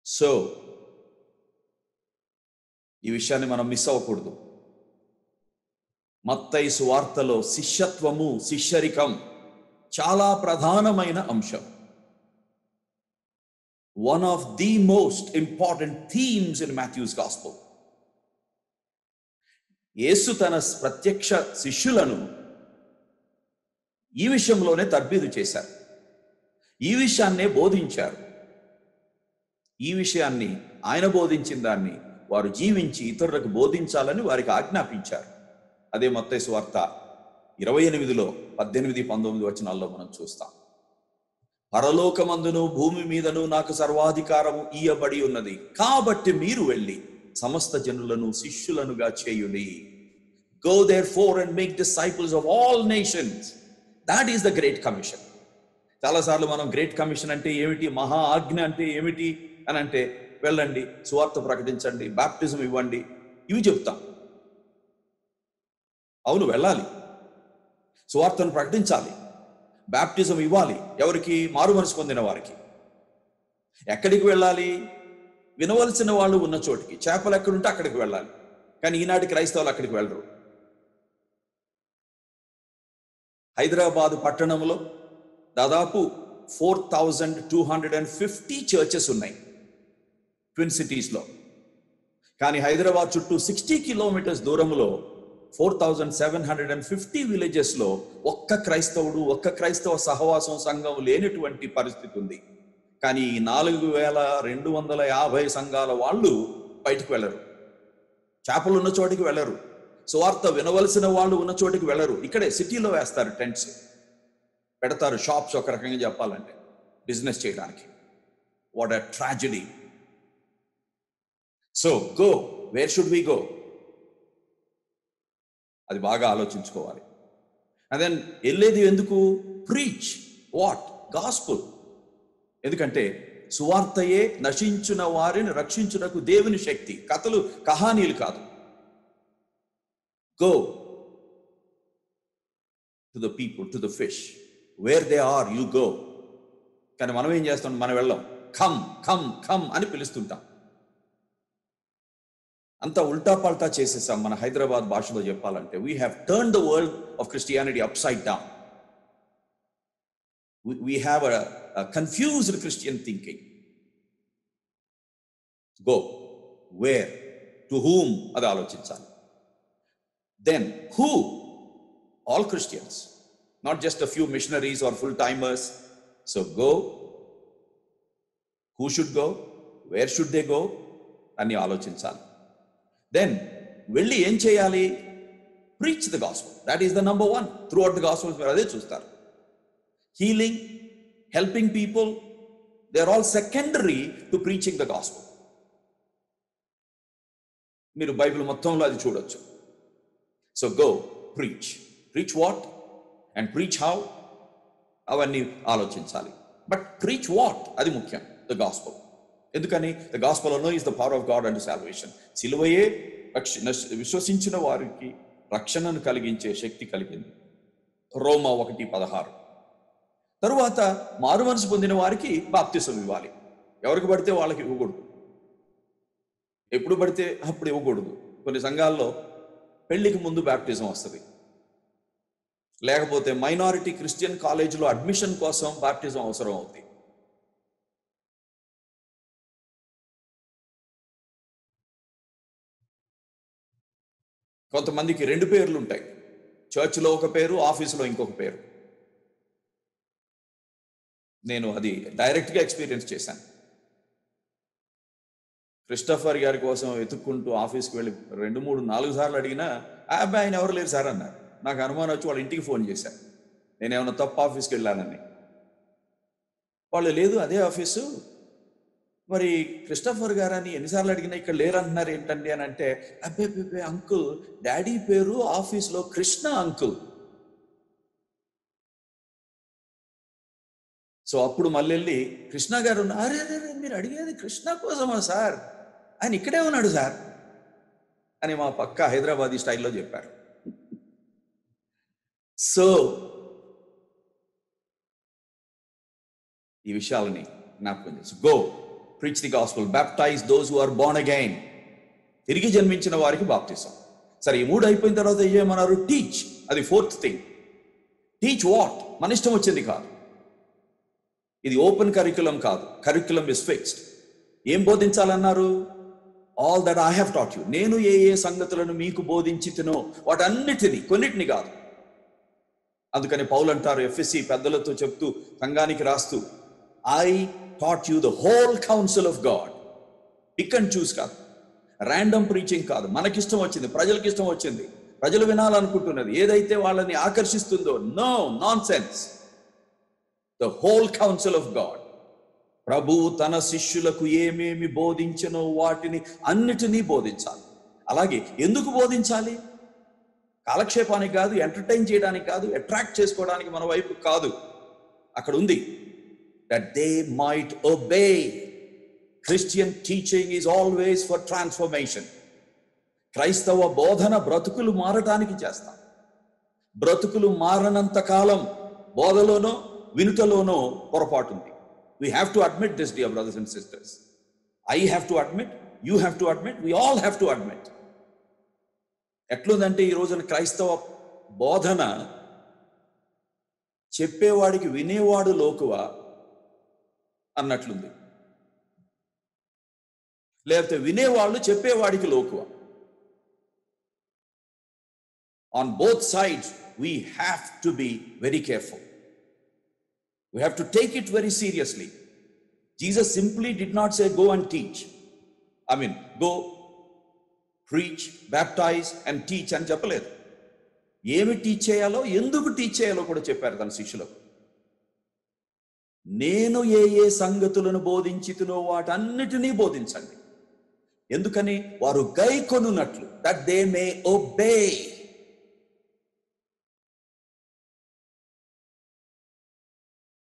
So ఈ విషయాన్ని మనం miss అవ్వకూడదు. మత్తయి సువార్తలో శిష్యత్వము, శిష్యరికం చాలా ప్రధానమైన అంశం. One of the most important themes in Matthew's gospel. యేసు తన ప్రత్యక్ష శిష్యులను ఈ విషయంలోనే తర్బీదు చేశారు, ఈ విషయాన్నే బోధించారు. ఈ విషయాన్ని, ఆయన బోధించిన దాన్ని వారు జీవించి ఇతరులకు బోధించాలని వారికి ఆజ్ఞాపించారు. అదే మత్తయి సువార్త 28లో 18-19 వచనాల్లో మనం చూస్తాం. పరలోకమందును భూమి మీదను నాకు సర్వాధికారము ఇయ్యబడి ఉన్నది, కాబట్టి మీరు వెళ్ళి సమస్త జనులను శిష్యులనుగా చేయుడి. Go therefore and make disciples of all nations. That is the Great Commission. చాలాసార్లు మనం గ్రేట్ కమిషన్ అంటే ఏమిటి, మహా ఆజ్ఞ అంటే ఏమిటి అని అంటే, వెళ్ళండి, సువార్త ప్రకటించండి, బాప్టిజం ఇవ్వండి, ఇవి చెప్తాం. అవును, వెళ్ళాలి, సువార్తను ప్రకటించాలి, బాప్టిజం ఇవ్వాలి. ఎవరికి? మారు మనసు పొందిన వారికి. ఎక్కడికి వెళ్ళాలి? వినవలసిన వాళ్ళు ఉన్న చోటికి. చేపలు ఎక్కడుంటే అక్కడికి వెళ్ళాలి. కానీ ఈనాటి క్రైస్తవులు అక్కడికి వెళ్ళరు. హైదరాబాదు పట్టణంలో దాదాపు 4250 చర్చెస్ ఉన్నాయి ట్విన్ సిటీస్లో. కానీ హైదరాబాద్ చుట్టూ 60 కిలోమీటర్స్ దూరంలో 4750 విలేజెస్లో ఒక్క క్రైస్తవుడు, ఒక్క క్రైస్తవ సహవాసం సంఘం లేనటువంటి పరిస్థితి ఉంది. కానీ ఈ 4250 సంఘాల వాళ్ళు బయటకు వెళ్ళరు, చేపలు ఉన్న చోటికి వెళ్ళరు, సువార్త వినవలసిన వాళ్ళు ఉన్న చోటికి వెళ్ళరు. ఇక్కడే సిటీలో వేస్తారు, టెంట్స్ పెడతారు, షాప్స్, ఒక రకంగా చెప్పాలంటే బిజినెస్ చేయడానికి. What a tragedy. So go, where should we go? అది బాగా ఆలోచించుకోవాలి. అండ్ దెన్ వెళ్ళేది ఎందుకు? Preach what? గాస్పుల్. ఎందుకంటే సువార్తయే నశించిన వారిని రక్షించుటకు దేవుని శక్తి. కథలు, కహానీలు కాదు. Go to the people, to the fish. Where they are, you go. కానీ మనం ఏం చేస్తాం? మనం వెళ్ళాం, కమ్ కమ్ కమ్ అని పిలుస్తుంటాం. అంతా ఉల్టా పల్టా చేసేసాం. మన హైదరాబాద్ భాషలో చెప్పాలంటే, we have turned the world of Christianity upside down. We have a confused Christian thinking. Go. Where? To whom? అది ఆలోచించాలి. Then who? All Christians, not just a few missionaries or full-timers. So go. Who should go? Where should they go? అని ఆలోచించాలి. Then వెళ్ళి ఏం చేయాలి? Preach the gospel. That is the number one. Throughout the gospels మీరు అదే చూస్తారు. Healing, helping people, they are all secondary to preaching the gospel. మీరు Bible మొత్తంలో అది చూడొచ్చు. So go, preach. Preach what? And preach how? అవన్నీ ఆలోచించాలి. But preach what? అది ముఖ్యం. The gospel. ఎందుకని? The gospel alone is the power of God unto salvation. సిలువయే విశ్వసించిన వారికి రక్షణను కలిగించే శక్తి కలిగింది. రోమా 1:16. తరువాత మారు మనసు పొందిన వారికి బాప్తిసం ఇవ్వాలి. ఎవరికి పడితే వాళ్ళకి ఇవ్వకూడదు, ఎప్పుడు పడితే అప్పుడు ఇవ్వకూడదు. కొన్ని సంఘాల్లో పెళ్లికి ముందు బాప్టిజం వస్తుంది, లేకపోతే మైనారిటీ క్రిస్టియన్ కాలేజీలో అడ్మిషన్ కోసం బాప్టిజం అవసరం అవుతుంది. కొంతమందికి 2 పేర్లు ఉంటాయి, చర్చ్లో ఒక పేరు, ఆఫీసులో ఇంకొక పేరు. నేను అది డైరెక్ట్గా ఎక్స్పీరియన్స్ చేశాను. క్రిస్టఫర్ గారి కోసం వెతుక్కుంటూ ఆఫీస్కి వెళ్ళి 2, 3, 4 సార్లు అడిగినా, అబ్బాయి ఆయన ఎవరు లేరు సార్ అన్నారు. నాకు అనుమానం వచ్చి వాళ్ళ ఇంటికి ఫోన్ చేశాను, నేనేమన్నా తప్పు ఆఫీస్కి వెళ్ళానని. వాళ్ళు లేదు అదే ఆఫీసు, మరి క్రిస్టఫర్ గారని ఎన్నిసార్లు అడిగినా ఇక్కడ లేరంటున్నారు ఏంటండి అని అంటే, అబ్బే అంకుల్, డాడీ పేరు ఆఫీస్లో కృష్ణ అంకుల్. సో అప్పుడు మళ్ళీ వెళ్ళి కృష్ణ గారు, అరే మీరు అడిగేది కృష్ణ కోసమా సార్, ఆయన ఇక్కడే ఉన్నాడు సార్ అని మా పక్క హైదరాబాదీ స్టైల్లో చెప్పారు. సో ఈ విషయాలని జ్ఞాపకం చేసి, go preach the gospel, baptise those who are born again. తిరిగి జన్మించిన వారికి బాప్టిజం. సరే, ఈ 3 అయిపోయిన తర్వాత ఏమన్నారు? టీచ్. అది 4th థింగ్. Teach what? మన ఇష్టం వచ్చింది కాదు, ఇది ఓపెన్ కరిక్యులం కాదు. Curriculum is fixed. ఏం బోధించాలన్నారు? All that I have taught you. నేను ఏ సంగతులను మీకు బోధించితినో వాటన్నిటిని, కొన్నిటిని కాదు. అందుకని పౌలు అంటారు ఎఫెసీ పెద్దలతో చెప్తూ, సంఘానికి రాస్తూ, I taught you the whole counsel of God. Pick and choose కాదు, ర్యాండమ్ ప్రీచింగ్ కాదు. మనకిష్టం వచ్చింది, ప్రజలకి ఇష్టం వచ్చింది, ప్రజలు వినాలనుకుంటున్నది ఏదైతే వాళ్ళని ఆకర్షిస్తుందో, no nonsense. The whole counsel of God. ప్రభువు తన శిష్యులకు ఏమేమి బోధించనో వాటిని అన్నిటినీ బోధించాలి. అలాగే ఎందుకు బోధించాలి? కాలక్షేపానికి కాదు, ఎంటర్టైన్ చేయడానికి కాదు, అట్రాక్ట్ చేసుకోవడానికి మన వైపు కాదు. అక్కడ ఉంది, that they might obey. Christian teaching is always for transformation. క్రైస్తవ బోధన బ్రతుకులు మారటానికి చేస్తాం. బ్రతుకులు మారనంత కాలం బోధలోనో వినుటలోనో పొరపాటుంది. We have to admit this, dear brothers and sisters. I have to admit, you have to admit, we all have to admit. ఎట్లుందంటే ఈ రోజున క్రైస్తవ బోధన చెప్పేవాడికి వినేవాడు లోకువ అన్నట్లుంది, లేకపోతే వినేవాళ్ళు చెప్పేవాడికి లోకువ. On both sides we have to be very careful. We have to take it very seriously. Jesus simply did not say go and teach. Go preach, baptize and teach అని చెప్పలేదు. ఏమి టీచ్ చేయాలో, ఎందుకు టీచ్ చేయాలో కూడా చెప్పారు తన శిష్యులకు. నేను ఏ ఏ సంగతులను బోధించితునో వాటన్నిటినీ బోధించండి. ఎందుకని? వారు గైకొనున్నట్లు, that they may obey.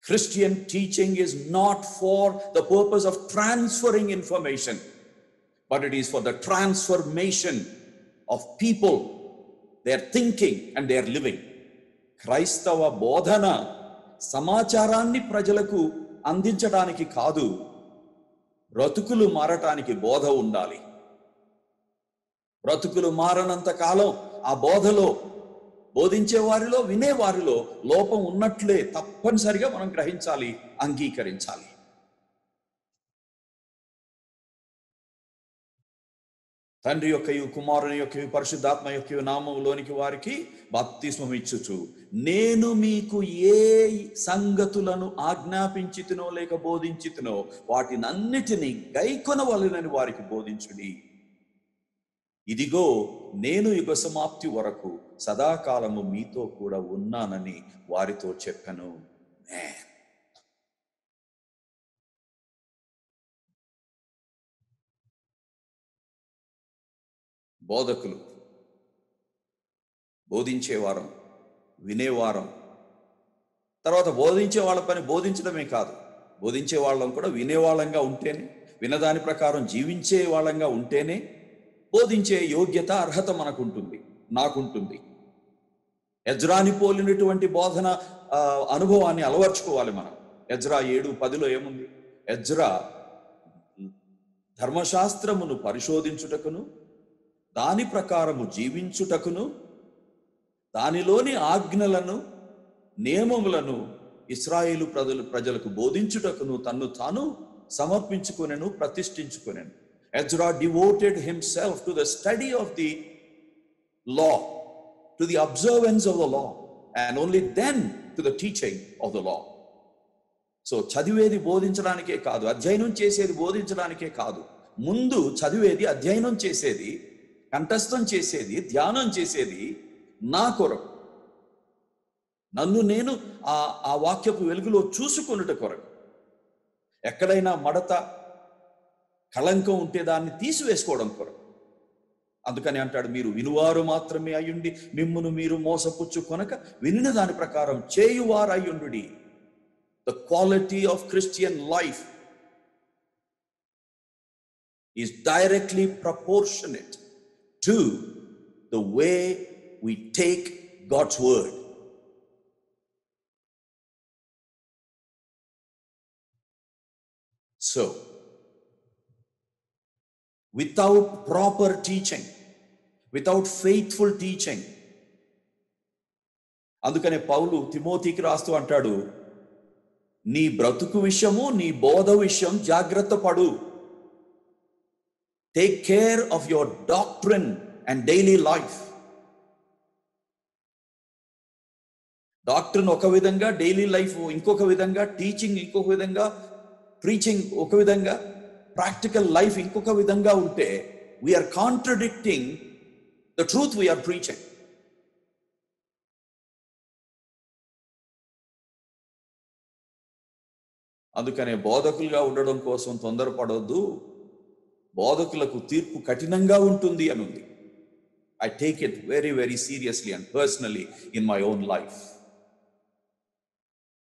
Christian teaching is not for the purpose of transferring information, but it is for the transformation of people, their thinking and their living. క్రైస్తవ బోధన సమాచారాన్ని ప్రజలకు అందించడానికి కాదు, బ్రతుకులు మారటానికి బోధ ఉండాలి. బ్రతుకులు మారనంత కాలం ఆ బోధలో, బోధించే వారిలో, వినేవారిలో లోపం ఉన్నట్లే తప్పనిసరిగా మనం గ్రహించాలి, అంగీకరించాలి. తండ్రి యొక్కయు కుమారుని యొక్కయు పరిశుద్ధాత్మ యొక్కయు నామములోనికి వారికి బాప్తిస్మం ఇచ్చుచు, నేను మీకు ఏ సంగతులను ఆజ్ఞాపించితినో లేక బోధించితినో వాటినన్నిటినీ గైకొనవలెనని వారికి బోధించుడి. ఇదిగో నేను యుగ సమాప్తి వరకు సదాకాలము మీతో కూడా ఉన్నానని వారితో చెప్పాను. బోధకులు బోధించేవారం, వినేవారం. తర్వాత బోధించే వాళ్ళ పని బోధించడమే కాదు, బోధించే వాళ్ళం కూడా వినేవాళ్ళంగా ఉంటేనే, వినదాని ప్రకారం జీవించే వాళ్ళంగా ఉంటేనే బోధించే యోగ్యత, అర్హత మనకుంటుంది, నాకుంటుంది. ఎజ్రాని పోలినటువంటి బోధన అనుభవాన్ని అలవర్చుకోవాలి మనం. ఎజ్రా 7:10 ఏముంది? ఎజ్రా ధర్మశాస్త్రమును పరిశోధించుటకును, దాని ప్రకారము జీవించుటకును, దానిలోని ఆజ్ఞలను, నియమములను ఇశ్రాయేలు ప్రజలకు బోధించుటకును తన్ను తాను సమర్పించుకొనెను, ప్రతిష్ఠించుకొనెను. Ezra devoted himself to the study of the law, to the observance of the law, and only then to the teaching of the law. So చదివేది బోధించడానికే కాదు, అధ్యయనం చేసేది బోధించడానికే కాదు. ముందు చదివేది, అధ్యయనం చేసేది, కంఠస్థం చేసేది, ధ్యానం చేసేది నా కొరకు, నన్ను నేను ఆ వాక్యపు వెలుగులో చూసుకొనుట కొరకు. ఎక్కడైనా మడత, కళంకం ఉంటే దాన్ని తీసివేసుకోవడం కొరకు. అందుకని అంటాడు, మీరు వినువారు మాత్రమే అయ్యుండి మిమ్మును మీరు మోసపుచ్చు కొనక వినిన దాని ప్రకారం చేయువారు అయ్యుండుడి. The quality of Christian life is directly proportionate to the way we take God's word. So without proper teaching, without faithful teaching, అందుకనే పౌలు తిమోతికి రాస్తూ అంటాడు, నీ బ్రతుకు విషయము, నీ బోధ విషయం జాగ్రత్త పడు. Take care of your doctrine and daily life. Doctrine ఒక విధంగా, డైలీ లైఫ్ ఇంకొక విధంగా, టీచింగ్ ఇంకొక విధంగా, ప్రీచింగ్ ఒక విధంగా, ప్రాక్టికల్ లైఫ్ ఇంకొక విధంగా ఉంటే we're contradicting the truth we're preaching. అందుకనే బోధకులుగా ఉండడం కోసం తొందరపడవద్దు, బోధకులకు తీర్పు కఠినంగా ఉంటుంది అని ఉంది. I take it very, very seriously and personally in my own life.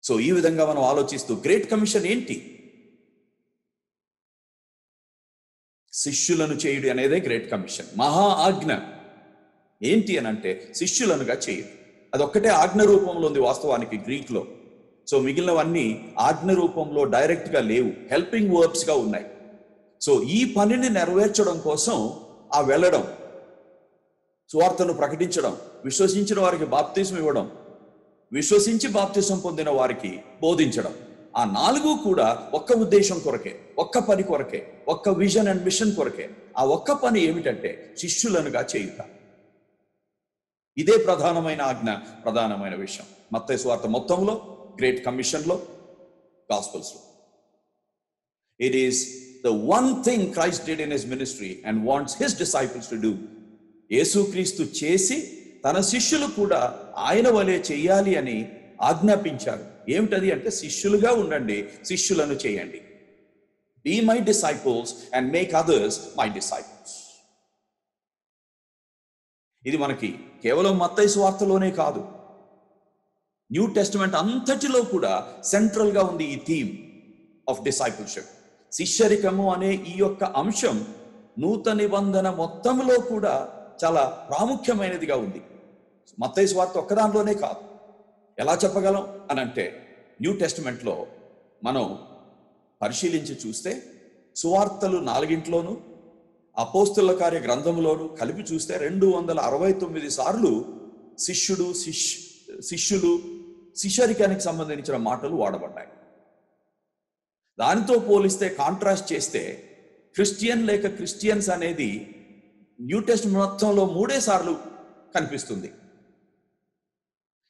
So ఈ విధంగా మనం ఆలోచిస్తూ గ్రేట్ కమిషన్ ఏంటి? శిష్యులను చేయుడు అనేదే గ్రేట్ కమిషన్. మహా ఆజ్ఞ ఏంటి అని అంటే శిష్యులనుగా చేయుడు. అదొక్కటే ఆజ్ఞ రూపంలో ఉంది వాస్తవానికి గ్రీక్లో. సో మిగిలినవన్నీ ఆజ్ఞ రూపంలో డైరెక్ట్గా లేవు, హెల్పింగ్ వర్బ్స్గా ఉన్నాయి. సో ఈ పనిని నెరవేర్చడం కోసం ఆ వెళ్ళడం, సువార్తను ప్రకటించడం, విశ్వసించిన వారికి బాప్తిసం ఇవ్వడం, విశ్వసించి బాప్తిసం పొందిన వారికి బోధించడం, ఆ 4 కూడా ఒక్క ఉద్దేశం కొరకే, ఒక్క పని కొరకే, ఒక్క విజన్ అండ్ మిషన్ కొరకే. ఆ ఒక్క పని ఏమిటంటే శిష్యులనుగా చేయుట. ఇదే ప్రధానమైన ఆజ్ఞ, ప్రధానమైన విషయం మత్తయి సువార్త మొత్తంలో, గ్రేట్ కమిషన్లో, గాస్పెల్స్లో. It is the one thing Christ did in his ministry and wants his disciples to do. యేసుక్రీస్తు చేసి తన శిష్యులు కూడా ఆయన వలె చెయ్యాలి అని ఆజ్ఞాపించారు. ఏమిటది అంటే శిష్యులుగా ఉండండి, శిష్యులను చేయండి. Be my disciples and make others my disciples. ఇది మనకి కేవలం మత్తయి సువార్తలోనే కాదు, న్యూ టెస్టమెంట్ అంతటిలో కూడా సెంట్రల్ గా ఉంది ఈ థీమ్ ఆఫ్ డిసైపుల్షిప్. శిష్యరికము అనే ఈ యొక్క అంశం నూతన నిబంధన మొత్తంలో కూడా చాలా ప్రాముఖ్యమైనదిగా ఉంది. మత్తయి సువార్త ఒక్కదానిలోనే కాదు. ఎలా చెప్పగలం అని అంటే న్యూ టెస్టమెంట్లో మనం పరిశీలించి చూస్తే సువార్తలు 4 అపోస్తలుల కార్య గ్రంథంలోను కలిపి చూస్తే 269 సార్లు శిష్యులు శిష్యరికానికి సంబంధించిన మాటలు వాడబడ్డాయి. దానితో పోలిస్తే కాంట్రాస్ట్ చేస్తే క్రిస్టియన్ లేక క్రిస్టియన్స్ అనేది న్యూ టెస్టమెంట్ మొత్తంలో 3 సార్లు కనిపిస్తుంది.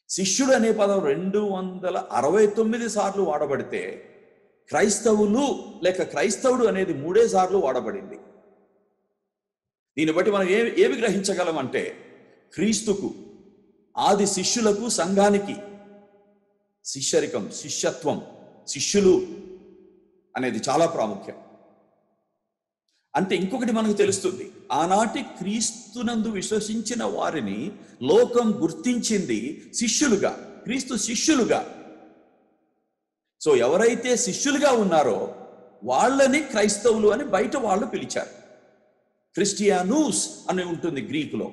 శిష్యుడు అనే పదం 269 సార్లు వాడబడితే క్రైస్తవులు లేక క్రైస్తవుడు అనేది 3 సార్లు వాడబడింది. దీన్ని బట్టి మనం ఏమి గ్రహించగలం అంటే క్రీస్తుకు, ఆది శిష్యులకు, సంఘానికి శిష్యరికం, శిష్యత్వం, శిష్యులు అనేది చాలా ప్రాముఖ్యం. అంటే ఇంకొకటి మనకు తెలుస్తుంది, ఆనాటి క్రీస్తునందు విశ్వసించిన వారిని లోకం గుర్తించింది శిష్యులుగా, క్రీస్తు శిష్యులుగా. సో ఎవరైతే శిష్యులుగా ఉన్నారో వాళ్ళని క్రైస్తవులు అని బయట వాళ్ళు పిలిచారు. క్రిస్టియానూస్ అని ఉంటుంది గ్రీకులో.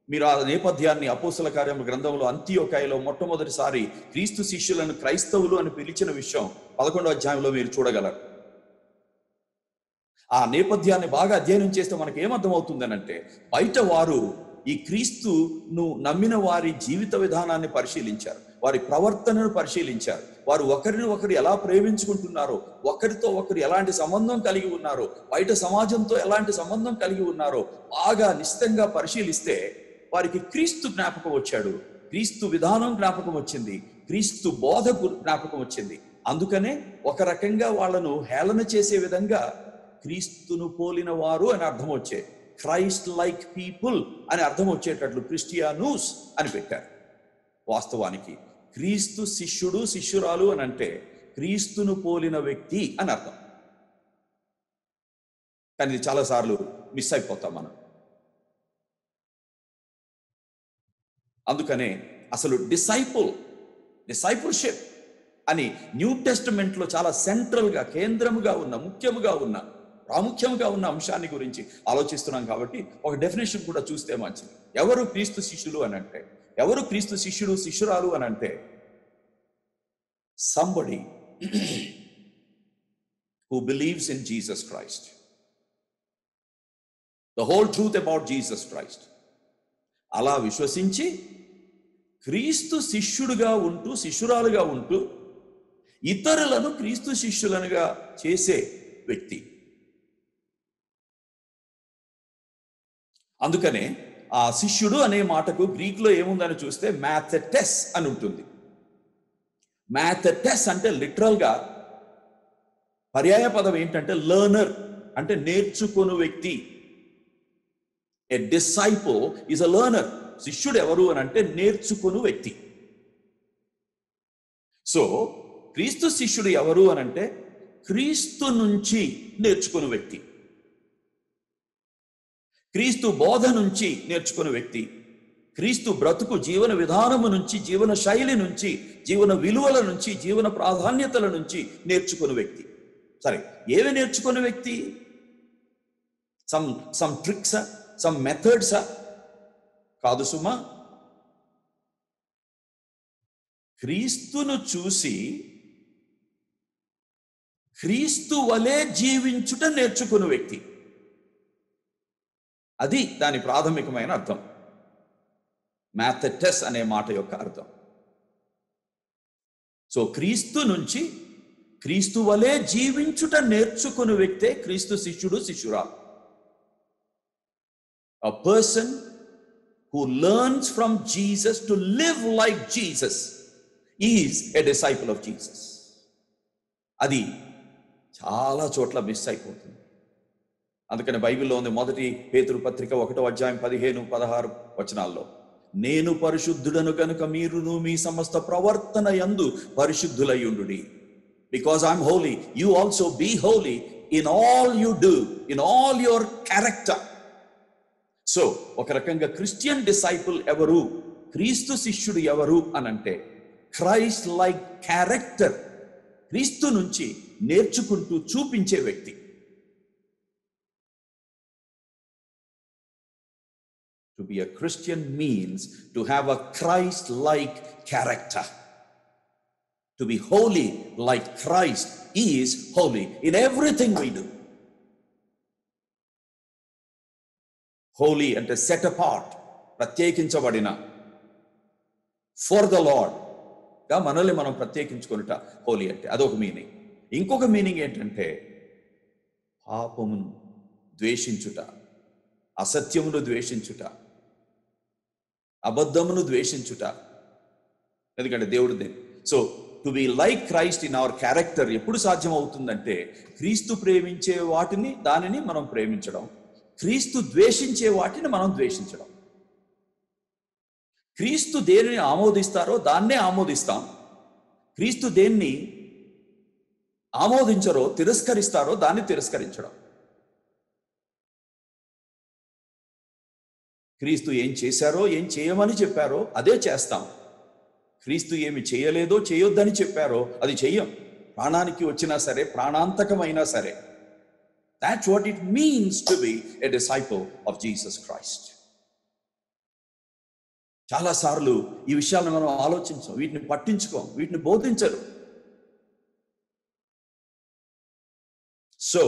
మీరు ఆ నేపథ్యాన్ని అపోస్తల కార్యముల గ్రంథంలో అంతియోకాయలో మొట్టమొదటిసారి క్రీస్తు శిష్యులను క్రైస్తవులు అని పిలిచిన విషయం 11వ అధ్యాయంలో మీరు చూడగలరు. ఆ నేపథ్యాన్ని బాగా అధ్యయనం చేస్తే మనకి ఏమర్థమవుతుందనంటే బయట వారు ఈ క్రీస్తును నమ్మిన వారి జీవిత విధానాన్ని పరిశీలించారు, వారి ప్రవర్తనను పరిశీలించారు, వారు ఒకరిని ఒకరు ఎలా ప్రేమించుకుంటున్నారో, ఒకరితో ఒకరు ఎలాంటి సంబంధం కలిగి ఉన్నారో, బయట సమాజంతో ఎలాంటి సంబంధం కలిగి ఉన్నారో బాగా నిశ్చితంగా పరిశీలిస్తే వారికి క్రీస్తు జ్ఞాపకం వచ్చాడు, క్రీస్తు విధానం జ్ఞాపకం వచ్చింది, క్రీస్తు బోధ జ్ఞాపకం వచ్చింది. అందుకనే ఒక రకంగా వాళ్ళను హేళన చేసే విధంగా క్రీస్తును పోలిన వారు అని అర్థం వచ్చే, క్రైస్ట్ లైక్ పీపుల్ అని అర్థం వచ్చేటట్లు క్రిస్టియానూస్ అని పెట్టారు. వాస్తవానికి క్రీస్తు శిష్యుడు, శిష్యురాలు అని అంటే క్రీస్తును పోలిన వ్యక్తి అని అర్థం. కానీ ఇది చాలాసార్లు మిస్ అయిపోతాం మనం. అందుకనే అసలు డిసైపుల్షిప్ అని న్యూ టెస్టమెంట్లో చాలా సెంట్రల్గా, కేంద్రముగా ఉన్న, ముఖ్యముగా ఉన్న, ప్రాముఖ్యంగా ఉన్న అంశాన్ని గురించి ఆలోచిస్తున్నాం. కాబట్టి ఒక డెఫినేషన్ కూడా చూస్తే మంచిది. ఎవరు క్రీస్తు శిష్యులు అని అంటే, ఎవరు క్రీస్తు శిష్యుడు, శిష్యురాలు అని అంటే somebody who believes in Jesus Christ, the whole truth about Jesus Christ, అలా విశ్వసించి క్రీస్తు శిష్యుడుగా ఉంటూ, శిష్యురాలుగా ఉంటూ ఇతరులను క్రీస్తు శిష్యులనుగా చేసే వ్యక్తి. అందుకనే ఆ శిష్యుడు అనే మాటకు గ్రీక్లో ఏముందని చూస్తే మ్యాథెటెస్ అని ఉంటుంది. మ్యాథెటెస్ అంటే లిటరల్ గా పర్యాయ పదం ఏంటంటే లెర్నర్, అంటే నేర్చుకొను వ్యక్తి. ఏ డిసైపుల్ ఈజ్ అ లెర్నర్. శిష్యుడు ఎవరు అని అంటే నేర్చుకొను వ్యక్తి. సో క్రీస్తు శిష్యుడు ఎవరు అని అంటే క్రీస్తు నుంచి నేర్చుకునే వ్యక్తి. క్రీస్తు బోధ నుంచి నేర్చుకునే వ్యక్తి, క్రీస్తు బ్రతుకు జీవన విధానము నుంచి, జీవన శైలి నుంచి, జీవన విలువల నుంచి, జీవన ప్రాధాన్యతల నుంచి నేర్చుకునే వ్యక్తి. సరే, ఏవి నేర్చుకునే వ్యక్తి? సమ్ ట్రిక్సా, సమ్ మెథడ్సా? కాదు సుమా. క్రీస్తును చూసి క్రీస్తు వలె జీవించుట నేర్చుకునే వ్యక్తి. అది దాని ప్రాథమికమైన అర్థం, మ్యాథెటస్ అనే మాట యొక్క అర్థం. సో క్రీస్తు నుంచి క్రీస్తు వలె జీవించుట నేర్చుకునే వ్యక్తే క్రీస్తు శిష్యుడు, శిష్యురాలు. A person who learns from Jesus to live like Jesus is a disciple of Jesus. అది చాలా చోట్ల మిస్ అయిపోతుంది. అందుకని బైబిల్లో ఉంది, మొదటి పేతురు పత్రిక 1:15-16 వచనాల్లో, నేను పరిశుద్ధుడను కనుక మీరును మీ సమస్త ప్రవర్తన యందు పరిశుద్ధులయ్యుండుడి. Because I'm holy, you also be holy in all you do, in all your character. So ఒక రకంగా క్రిస్టియన్ డిసైపుల్ ఎవరు, క్రీస్తు శిష్యుడు ఎవరు అనంటే, క్రైస్ట్ లైక్ క్యారెక్టర్, క్రీస్తు నుంచి నేర్చుకుంటూ చూపించే వ్యక్తి. To be a Christian means to have a Christ-like character. To be holy like Christ is holy in everything we do. Holy అంటే set apart, ప్రత్యేకించబడిన, for the Lord గా మనల్ని మనం ప్రత్యేకించుకొనుట హోలీ అంటే. అదొక మీనింగ్. ఇంకొక మీనింగ్ ఏంటంటే, పాపమును ద్వేషించుట, అసత్యమును ద్వేషించుట, అబద్ధమును ద్వేషించుట. ఎందుకంటే దేవుడిదే. So to be like Christ in our character ఎప్పుడు సాధ్యం అవుతుందంటే, క్రీస్తు ప్రేమించే వాటిని, దానిని మనం ప్రేమించడం, క్రీస్తు ద్వేషించే వాటిని మనం ద్వేషించడం. క్రీస్తు దేనిని ఆమోదిస్తారో దాన్నే ఆమోదిస్తాం, క్రీస్తు దేన్ని ఆమోదించరో, తిరస్కరిస్తారో దాన్ని తిరస్కరించడం. క్రీస్తు ఏం చేశారో, ఏం చేయమని చెప్పారో అదే చేస్తాం. క్రీస్తు ఏమి చేయలేదో, చేయొద్దని చెప్పారో అది చెయ్యం. ప్రాణానికి వచ్చినా సరే, ప్రాణాంతకమైనా సరే. That's what it means to be a disciple of Jesus Christ. చాలా సార్లు ఈ విషయాలను మనం ఆలోచించాం, వీటిని పట్టించుకోం, వీటిని బోధించరు. సో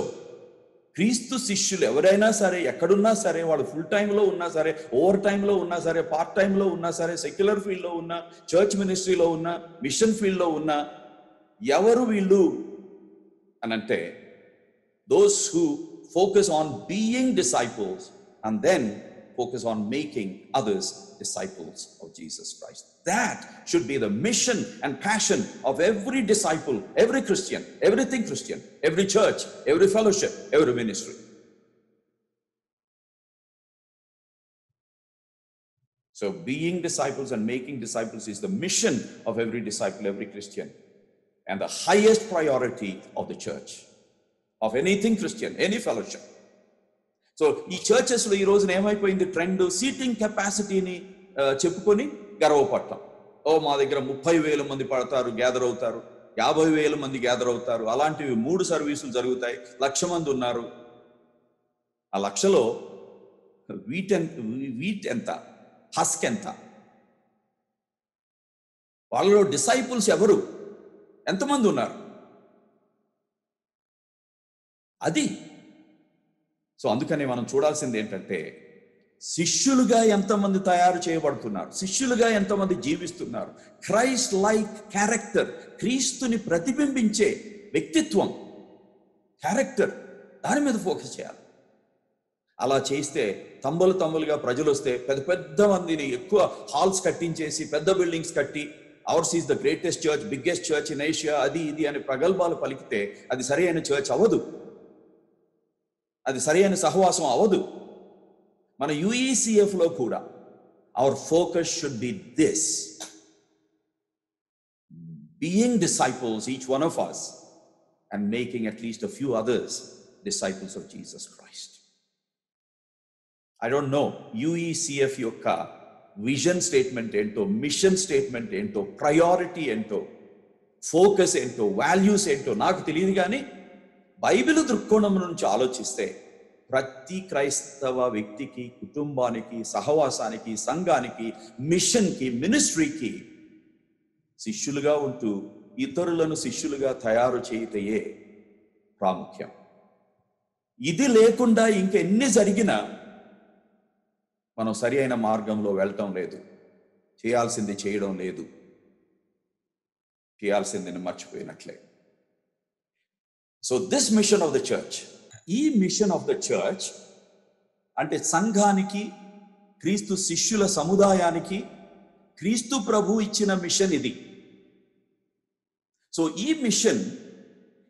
క్రీస్తు శిష్యులు ఎవరైనా సరే, ఎక్కడున్నా సరే, వాళ్ళు ఫుల్ టైంలో ఉన్నా సరే, ఓవర్ టైంలో ఉన్నా సరే, పార్ట్ టైంలో ఉన్నా సరే, సెక్యులర్ ఫీల్డ్లో ఉన్నా, చర్చ్ మినిస్ట్రీలో ఉన్నా, మిషన్ ఫీల్డ్లో ఉన్నా, ఎవరు వీళ్ళు అనంటే, those who focus on being disciples and then focus on making others disciples of Jesus Christ. That should be the mission and passion of every disciple, every Christian, everything Christian, every church, every fellowship, every ministry. So being disciples and making disciples is the mission of every disciple, every Christian, and the highest priority of the church, of anything Christian, any fellowship. So ఈ చర్చెస్లో ఈ రోజున ఏమైపోయింది trend, seating కెపాసిటీని చెప్పుకొని గర్వపడతాం. ఓ మా దగ్గర 30,000 మంది పడతారు, గ్యాదర్ అవుతారు, 50,000 మంది గ్యాదర్ అవుతారు, అలాంటివి 3 సర్వీసులు జరుగుతాయి, 1,00,000 మంది ఉన్నారు. ఆ 1,00,000లో వీట్ ఎంత, హస్క్ ఎంత? వాళ్ళలో డిసైపుల్స్ ఎవరు, ఎంతమంది ఉన్నారు? అది. సో అందుకని మనం చూడాల్సింది ఏంటంటే, శిష్యులుగా ఎంతమంది తయారు చేయబడుతున్నారు, శిష్యులుగా ఎంతమంది జీవిస్తున్నారు. క్రైస్ట్ లైక్ క్యారెక్టర్, క్రీస్తుని ప్రతిబింబించే వ్యక్తిత్వం, క్యారెక్టర్, దాని మీద ఫోకస్ చేయాలి. అలా చేస్తే తంబులుగా ప్రజలు వస్తే, పెద్ద పెద్ద మందిని ఎక్కువ హాల్స్ కట్టించేసి, పెద్ద బిల్డింగ్స్ కట్టి, hours is the greatest church, biggest church in Asia, అది ఇది అని ప్రగల్భాలు పలికితే అది సరైన చర్చ్ అవ్వదు, అది సరైన సహవాసం అవ్వదు. మన యుఈసిఎఫ్లో కూడా our focus should be this, being disciples, each one of us, and making at least a few others disciples of Jesus Christ. I don't know UECF యొక్క విజన్ స్టేట్మెంట్ ఏంటో, మిషన్ స్టేట్మెంట్ ఏంటో, ప్రయారిటీ ఏంటో, focus ఏంటో, values ఏంటో నాకు తెలియదు. కానీ Bible దృక్కోణం నుంచి ఆలోచిస్తే ప్రతి క్రైస్తవ వ్యక్తికి, కుటుంబానికి, సహవాసానికి, సంఘానికి, మిషన్కి, మినిస్ట్రీకి శిష్యులుగా ఉంటూ ఇతరులను శిష్యులుగా తయారు చేయటయే ప్రాముఖ్యం. ఇది లేకుండా ఇంకెన్ని జరిగినా మనం సరి అయిన మార్గంలో వెళ్ళటం లేదు, చేయాల్సింది చేయడం లేదు, చేయాల్సిందిని మర్చిపోయినట్లే. So this mission of the church, ఈ మిషన్ ఆఫ్ ద చర్చ్ అంటే సంఘానికి, క్రీస్తు శిష్యుల సముదాయానికి క్రీస్తు ప్రభు ఇచ్చిన మిషన్ ఇది. సో ఈ మిషన్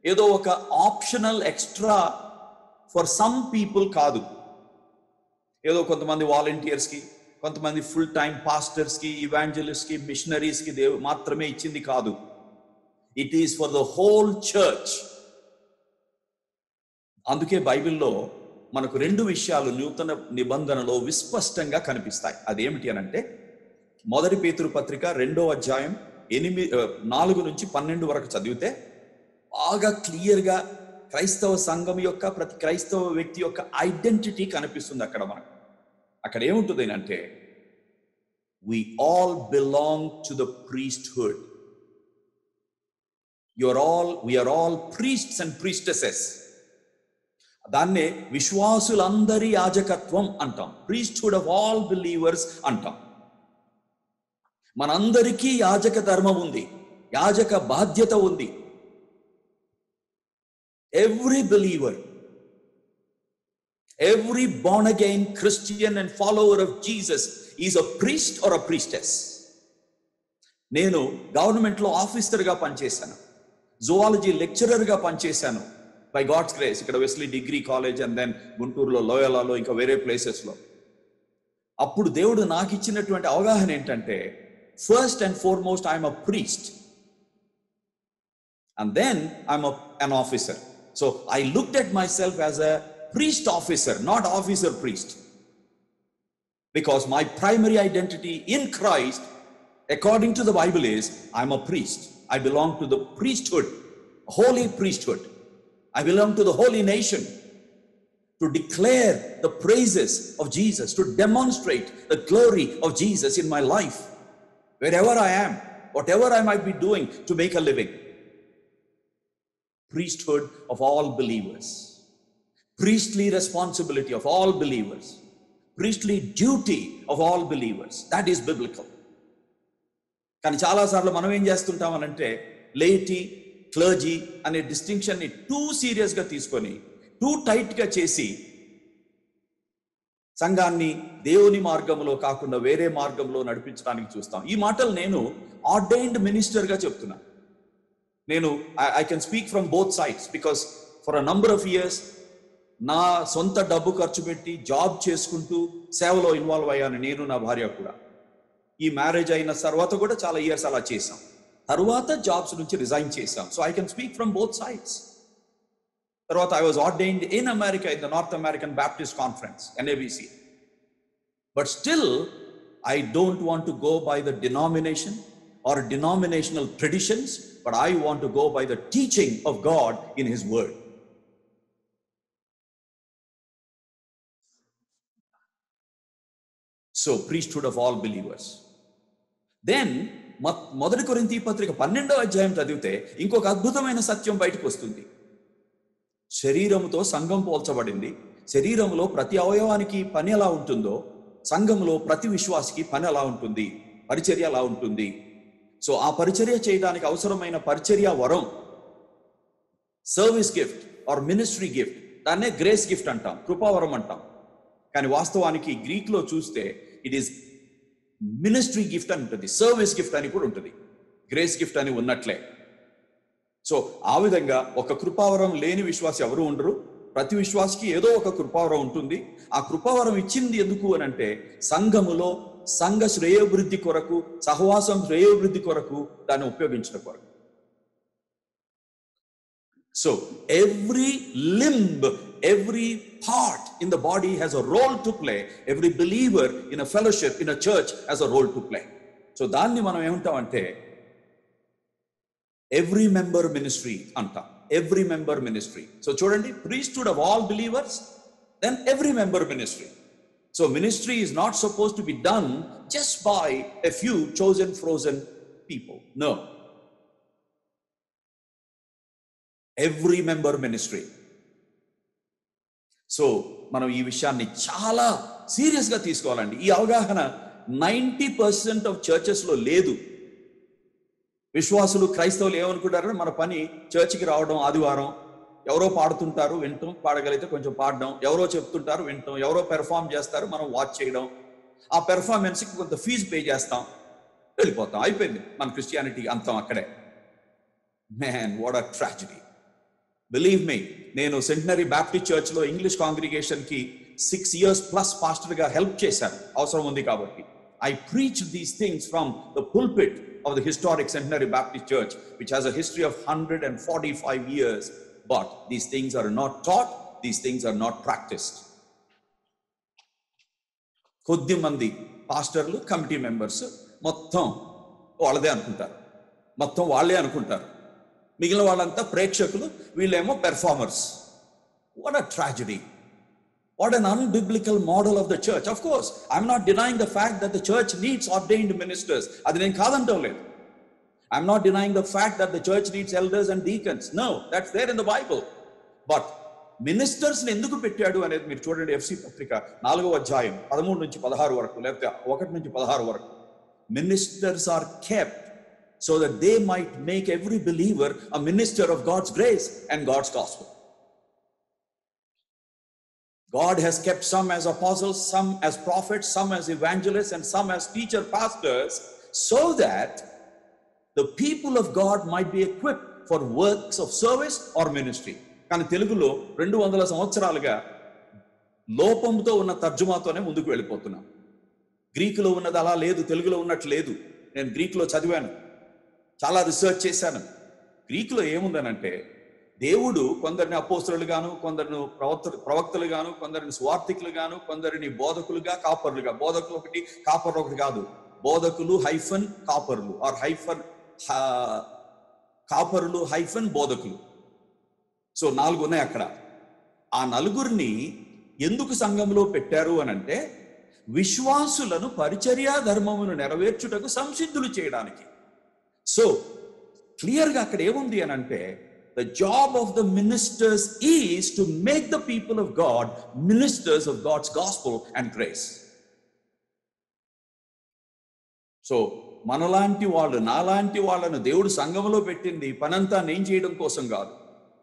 ఏదో ఒక optional extra for some people కాదు, ఏదో కొంతమంది వాలంటీర్స్కి, కొంతమంది ఫుల్ టైం పాస్టర్స్కి, ఇవాంజలిస్ట్కి, మిషనరీస్కి మాత్రమే ఇచ్చింది కాదు. It is for the whole church. అందుకే బైబిల్లో మనకు రెండు విషయాలు నూతన నిబంధనలో విస్పష్టంగా కనిపిస్తాయి. అదేమిటి అనంటే, మొదటి పేతురు పత్రిక 2వ అధ్యాయం 4 నుంచి 12 వరకు చదివితే బాగా క్లియర్గా క్రైస్తవ సంఘం యొక్క, ప్రతి క్రైస్తవ వ్యక్తి యొక్క ఐడెంటిటీ కనిపిస్తుంది అక్కడ మనకు. అక్కడ ఏముంటుంది అంటే, we all belong to the priesthood. We are all priests and priestesses. దాన్నే విశ్వాసులందరి యాజకత్వం అంటాం, ప్రీస్ట్హుడ్ ఆఫ్ ఆల్ బిలీవర్స్ అంటాం. మనందరికీ యాజక ధర్మం ఉంది, యాజక బాధ్యత ఉంది. Every believer, every born again Christian and follower of Jesus is a priest or a priestess. నేను గవర్నమెంట్లో ఆఫీసర్గా పనిచేశాను, జువాలజీ లెక్చరర్గా పనిచేశాను బై గాడ్స్ గ్రేస్, ఇక్కడ Wesley degree college and then గుంటూరులో, లోయలాలో, ఇంకా వేరే ప్లేసెస్లో. అప్పుడు దేవుడు నాకు ఇచ్చినటువంటి అవగాహన ఏంటంటే, first and foremost I'm a priest and then I'm an officer. So I looked at myself as a priest officer, not officer priest, because my primary identity in Christ according to the Bible is I'm a priest. I belong to the priesthood, holy priesthood. I belong to the holy nation to declare the praises of Jesus, to demonstrate the glory of Jesus in my life wherever I am, whatever I might be doing to make a living. Priesthood of all believers, priestly responsibility of all believers, priestly duty of all believers. That is biblical. కానీ చాలాసార్లు మనం ఏం చేస్తుంటామనంటే, లేయిటీ, clergy అనే డిస్టింక్షన్ని two సీరియస్గా తీసుకొని, two టైట్గా చేసి సంఘాన్ని దేవుని మార్గంలో కాకుండా వేరే మార్గంలో నడిపించడానికి చూస్తాం. ఈ మాటలు నేను ఆర్డైన్డ్ మినిస్టర్గా చెప్తున్నా. నేను I can speak from both sides, because for a number of years నా సొంత డబ్బు ఖర్చు పెట్టి జాబ్ చేసుకుంటూ సేవలో ఇన్వాల్వ్ అయ్యాను, నేను నా భార్య కూడా. ఈ మ్యారేజ్ అయిన తర్వాత కూడా చాలా ఇయర్స్ అలా చేశాం. తర్వాత జాబ్స్ నుంచి రిజైన్ చేశాం. So I can speak from both sides. తర్వాత I was ordained in America in the North American Baptist Conference, NABC. But still I don't want to go by the denomination or denominational traditions, but I want to go by the teaching of God in His Word. So priesthood of all believers. Then మొదటి కొరింథీ పత్రిక 12వ అధ్యాయం చదివితే ఇంకొక అద్భుతమైన సత్యం బయటకు వస్తుంది. శరీరముతో సంఘం పోల్చబడింది. శరీరంలో ప్రతి అవయవానికి పని ఎలా ఉంటుందో, సంఘంలో ప్రతి విశ్వాసికి పని ఎలా ఉంటుంది, పరిచర్య ఎలా ఉంటుంది. సో ఆ పరిచర్య చేయడానికి అవసరమైన పరిచర్య వరం, service gift or ministry gift, దాన్నే గ్రేస్ గిఫ్ట్ అంటాం, కృపావరం అంటాం. కానీ వాస్తవానికి గ్రీక్లో చూస్తే ఇట్ ఈస్ మినిస్ట్రీ గిఫ్ట్ అని ఉంటుంది, సర్వీస్ గిఫ్ట్ అని కూడా ఉంటుంది, గ్రేస్ గిఫ్ట్ అని ఉన్నట్లే. సో ఆ విధంగా ఒక కృపావరం లేని విశ్వాసి ఎవరు ఉండరు. ప్రతి విశ్వాసికి ఏదో ఒక కృపావరం ఉంటుంది. ఆ కృపావరం ఇచ్చింది ఎందుకు అని అంటే, సంఘములో సంఘ శ్రేయోభివృద్ధి కొరకు, సహవాసం శ్రేయోభివృద్ధి కొరకు దాన్ని ఉపయోగించడం కొరకు. So every limb every part in the body has a role to play. Every believer in a fellowship, in a church, has a role to play. So దాన్ని మనం ఏమంటామంటే ఎవ్రీ మెంబర్ మినిస్ట్రీ అంటాం. Every member ministry. సో చూడండి, priesthood of all believers, then every member ministry. So ministry is not supposed to be done just by a few chosen frozen people. No. Every member ministry. So మనం ఈ విషయాన్ని చాలా సీరియస్గా తీసుకోవాలండి. ఈ అవగాహన 90% of చర్చెస్లో లేదు. విశ్వాసులు, క్రైస్తవులు ఏమనుకుంటారంటే మన పని చర్చికి రావడం, ఆదివారం ఎవరో పాడుతుంటారు వింటాం, పాడగలిగితే కొంచెం పాడడం, ఎవరో చెప్తుంటారు వింటాం, ఎవరో పెర్ఫార్మ్ చేస్తారు మనం వాచ్ చేయడం, ఆ పెర్ఫార్మెన్స్కి కొంత ఫీజు పే చేస్తాం, వెళ్ళిపోతాం, అయిపోయింది మన క్రిస్టియానిటీ అంతం అక్కడే. Man, what a tragedy. Believe me, నేను సెంటనరీ బ్యాప్టిస్ట్ చర్చ్లో ఇంగ్లీష్ కాంగ్రిగేషన్కి 6 years plus పాస్టర్గా హెల్ప్ చేశాను, అవసరం ఉంది కాబట్టి. I preach these things from the pulpit of the historic Centenary Baptist Church, which has a history of 145 years. But these things are not taught, these things are not practiced. కొద్ది మంది పాస్టర్లు, committee members మొత్తం వాళ్ళదే అనుకుంటారు, మొత్తం వాళ్ళే అనుకుంటారు. మిగిలిన వాళ్ళంతా ప్రేక్షకులు, వీళ్ళేమో performers. What a tragedy. What an unbiblical model of the church. Of course, I'm not denying the fact that the church needs ordained ministers. అది నేను కాదంటాం లేదు. I'm not denying the fact that the church needs elders and deacons. No, that's there in the Bible. But ministers ని ఎందుకు పెట్టాడు అనేది మీరు చూడండి. FC పత్రిక 4వ అధ్యాయం 13 నుంచి 16 వరకు, లేకపోతే 1 నుంచి 16 వరకు. Ministers are kept so that they might make every believer a minister of God's grace and God's gospel. God has kept some as apostles, some as prophets, some as evangelists, and some as teacher pastors, so that the people of God might be equipped for works of service or ministry. కానీ తెలుగులో 200 సంవత్సరాలుగా లోపంతో ఉన్న తర్జుమాతోనే ముందుకు వెళ్ళిపోతున్నాం. గ్రీకులో ఉన్నది అలా లేదు, తెలుగులో ఉన్నట్లు లేదు. నేను గ్రీకులో చదివాను, చాలా రీసెర్చ్ చేశాను. గ్రీకులో ఏముందనంటే, దేవుడు కొందరిని అపోస్తలులు గాను, కొందరిని ప్రవక్తలు గాను, కొందరిని స్వార్థికులు గాను, కొందరిని బోధకులుగా, కాపర్లుగా. బోధకులు ఒకటి, కాపర్లు ఒకటి కాదు. బోధకులు హైఫన్ కాపర్లు, ఆర్ హైఫన్ కాపరులు హైఫన్ బోధకులు. సో 4 ఉన్నాయి అక్కడ. ఆ 4 ఎందుకు సంఘంలో పెట్టారు అనంటే, విశ్వాసులను పరిచర్యా ధర్మమును నెరవేర్చుటకు సంసిద్ధులు చేయడానికి. సో క్లియర్గా అక్కడ ఏముంది అనంటే, the job of the ministers is to make the people of God ministers of God's gospel and grace. So మనలాంటి వాళ్ళు, నాలాంటి వాళ్ళను దేవుడు సంఘంలో పెట్టింది పనంతా నేను చేయడం కోసం కాదు,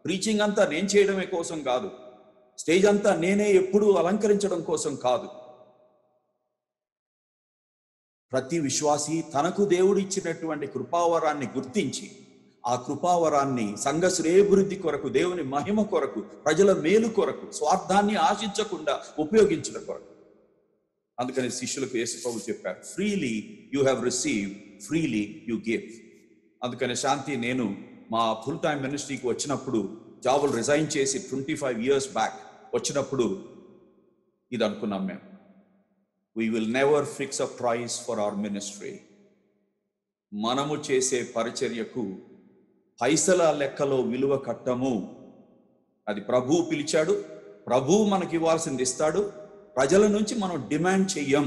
ప్రీచింగ్ అంతా నేను చేయడమే కోసం కాదు, స్టేజ్ అంతా నేనే ఎప్పుడూ అలంకరించడం కోసం కాదు. ప్రతి విశ్వాసి తనకు దేవుడు ఇచ్చినటువంటి కృపావరాన్ని గుర్తించి, ఆ కృపావరాన్ని సంఘ శ్రేయభివృద్ధి కొరకు, దేవుని మహిమ కొరకు, ప్రజల మేలు కొరకు, స్వార్థాన్ని ఆశించకుండా ఉపయోగించడం కొరకు. అందుకని శిష్యులకు యేసు ప్రభువు చెప్పారు, freely you have received, freely you give. అందుకని శాంతి, నేను మా ఫుల్ టైం మినిస్ట్రీకి వచ్చినప్పుడు, జాబులు రిజైన్ చేసి 25 years బ్యాక్ వచ్చినప్పుడు ఇది అనుకున్నాం మేము, we will never fix a price for our ministry. మనము చేసే పరిచర్యకు పైసల లెక్కలో విలువ కట్టము. అది ప్రభువు పిలిచాడు, ప్రభువు మనకి ఇవ్వాల్సింది ఇస్తాడు. ప్రజల నుంచి మనం డిమాండ్ చెయ్యం.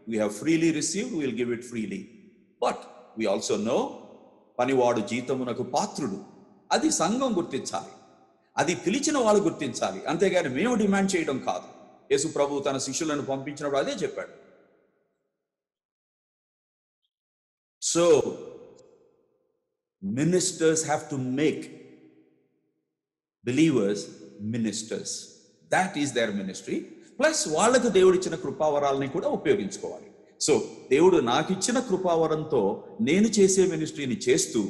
we have freely received, we will give it freely. But we also know, పనివాడు జీతమునకు పాత్రుడు. అది సంఘం గుర్తించాలి, అది పిలిచిన వాళ్ళు గుర్తించాలి, అంతేగాని మేము డిమాండ్ చేయడం కాదు. యేసు ప్రభు తన శిష్యులను పంపించినప్పుడు అదే చెప్పాడు. So ministers have to make believers ministers. That is their ministry. Plus వాళ్ళకు దేవుడు ఇచ్చిన కృపావరాలని కూడా ఉపయోగించుకోవాలి. సో దేవుడు నాకు ఇచ్చిన కృపావరంతో నేను చేసే మినిస్ట్రీని చేస్తూ,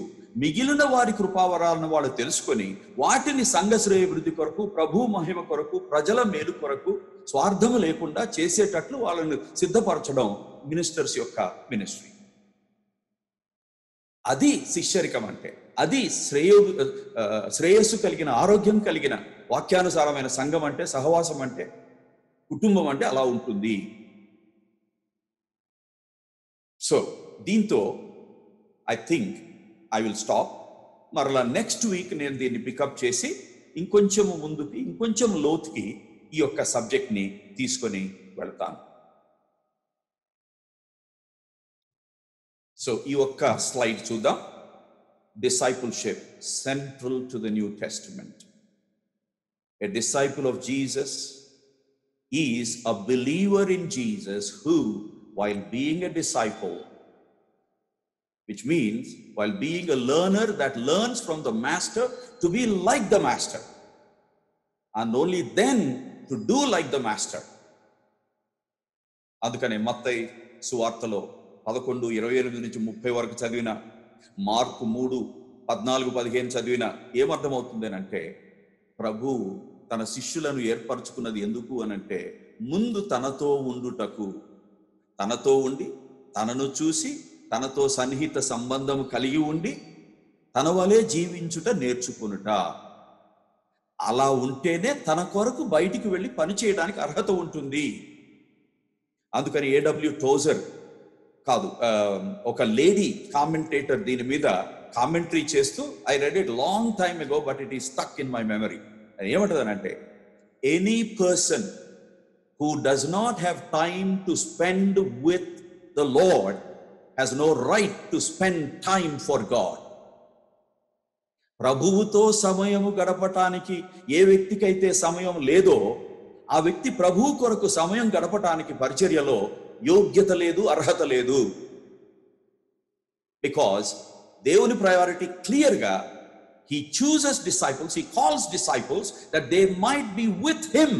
మిగిలిన వారి కృపావరాలను వాళ్ళు తెలుసుకొని, వాటిని సంఘ శ్రేయభివృద్ధి కొరకు, ప్రభు మహిమ కొరకు, ప్రజల మేలు కొరకు, స్వార్థము లేకుండా చేసేటట్లు వాళ్ళని సిద్ధపరచడం మినిస్టర్స్ యొక్క మినిస్ట్రీ. అది శిష్యరికం అంటే. అది శ్రేయస్సు కలిగిన, ఆరోగ్యం కలిగిన వాక్యానుసారమైన సంఘం అంటే, సహవాసం అంటే, కుటుంబం అంటే అలా ఉంటుంది. సో దీంతో I think I will stop. మరలా నెక్స్ట్ వీక్ నేను దీన్ని పికప్ చేసి ఇంకొంచెం ముందుకి, ఇంకొంచెం లోతుకి ఈ యొక్క సబ్జెక్ట్ని తీసుకొని వెళ్తాను. సో ఈ ఒక్క స్లైడ్ చూద్దాం. Discipleship central to the New Testament. A disciple of Jesus is a believer in Jesus who, while being a disciple, which means while being a learner that learns from the master to be like the master, and only then to do like the master. అందుకనే మత్తయి సువార్తలో 11:28 నుంచి 30 వరకు చదివిన, mark 3:14-15 చదివిన ఏమర్థమవుతుంది అంటే, ప్రభు తన శిష్యులను ఏర్పరచుకున్నది ఎందుకు అనంటే, ముందు తనతో ఉండుటకు, తనతో ఉండి తనను చూసి తనతో సన్నిహిత సంబంధం కలిగి ఉండి తన వలె జీవించుట నేర్చుకునుట. అలా ఉంటేనే తన కొరకు బయటికి వెళ్ళి పని చేయడానికి అర్హత ఉంటుంది. అందుకని A.W. టోజర్ కాదు, ఒక లేడీ కామెంటేటర్ దీని మీద కామెంటరీ చేస్తూ, I read it long time ago but it is stuck in my memory. ఏమంటదనంటే, any person who does not have time to spend with the Lord has no right to spend time for God. ప్రభువుతో సమయము గడపటానికి ఏ వ్యక్తికైతే సమయం లేదో ఆ వ్యక్తి ప్రభువు కొరకు సమయం గడపటానికి పరిచర్యలో యోగ్యత లేదు, అర్హత లేదు. బికాజ్ దేవుని ప్రయారిటీ క్లియర్గా, he chooses disciples, he calls disciples that they might be with him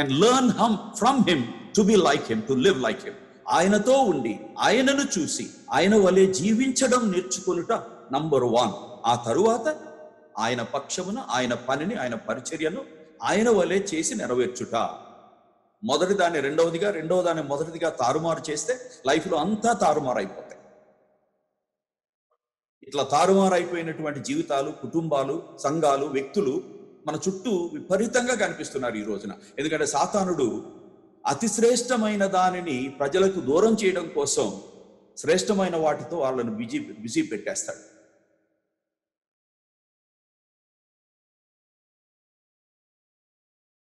and learn from him to be like him, to live like him. ఆయనతో ఉండి ఆయనను చూసి ఆయన వలె జీవించడం నేర్చుకొనుట నంబర్ 1. ఆ తరువాత ఆయన పక్షమున ఆయన పనిని, ఆయన పరిచర్యను ఆయన వలె చేసి నెరవేర్చుట. మొదటి దాన్ని రెండవదిగా, రెండవ దాన్ని మొదటిదిగా తారుమారు చేస్తే లైఫ్లో అంతా తారుమారు అయిపోతాయి. ఇట్లా తారుమారు అయిపోయినటువంటి జీవితాలు, కుటుంబాలు, సంఘాలు, వ్యక్తులు మన చుట్టూ విపరీతంగా కనిపిస్తున్నారు ఈ రోజున. ఎందుకంటే సాతానుడు అతి శ్రేష్టమైన దానిని ప్రజలకు దూరం చేయడం కోసం శ్రేష్టమైన వాటితో వాళ్ళను బిజీ పెట్టేస్తాడు.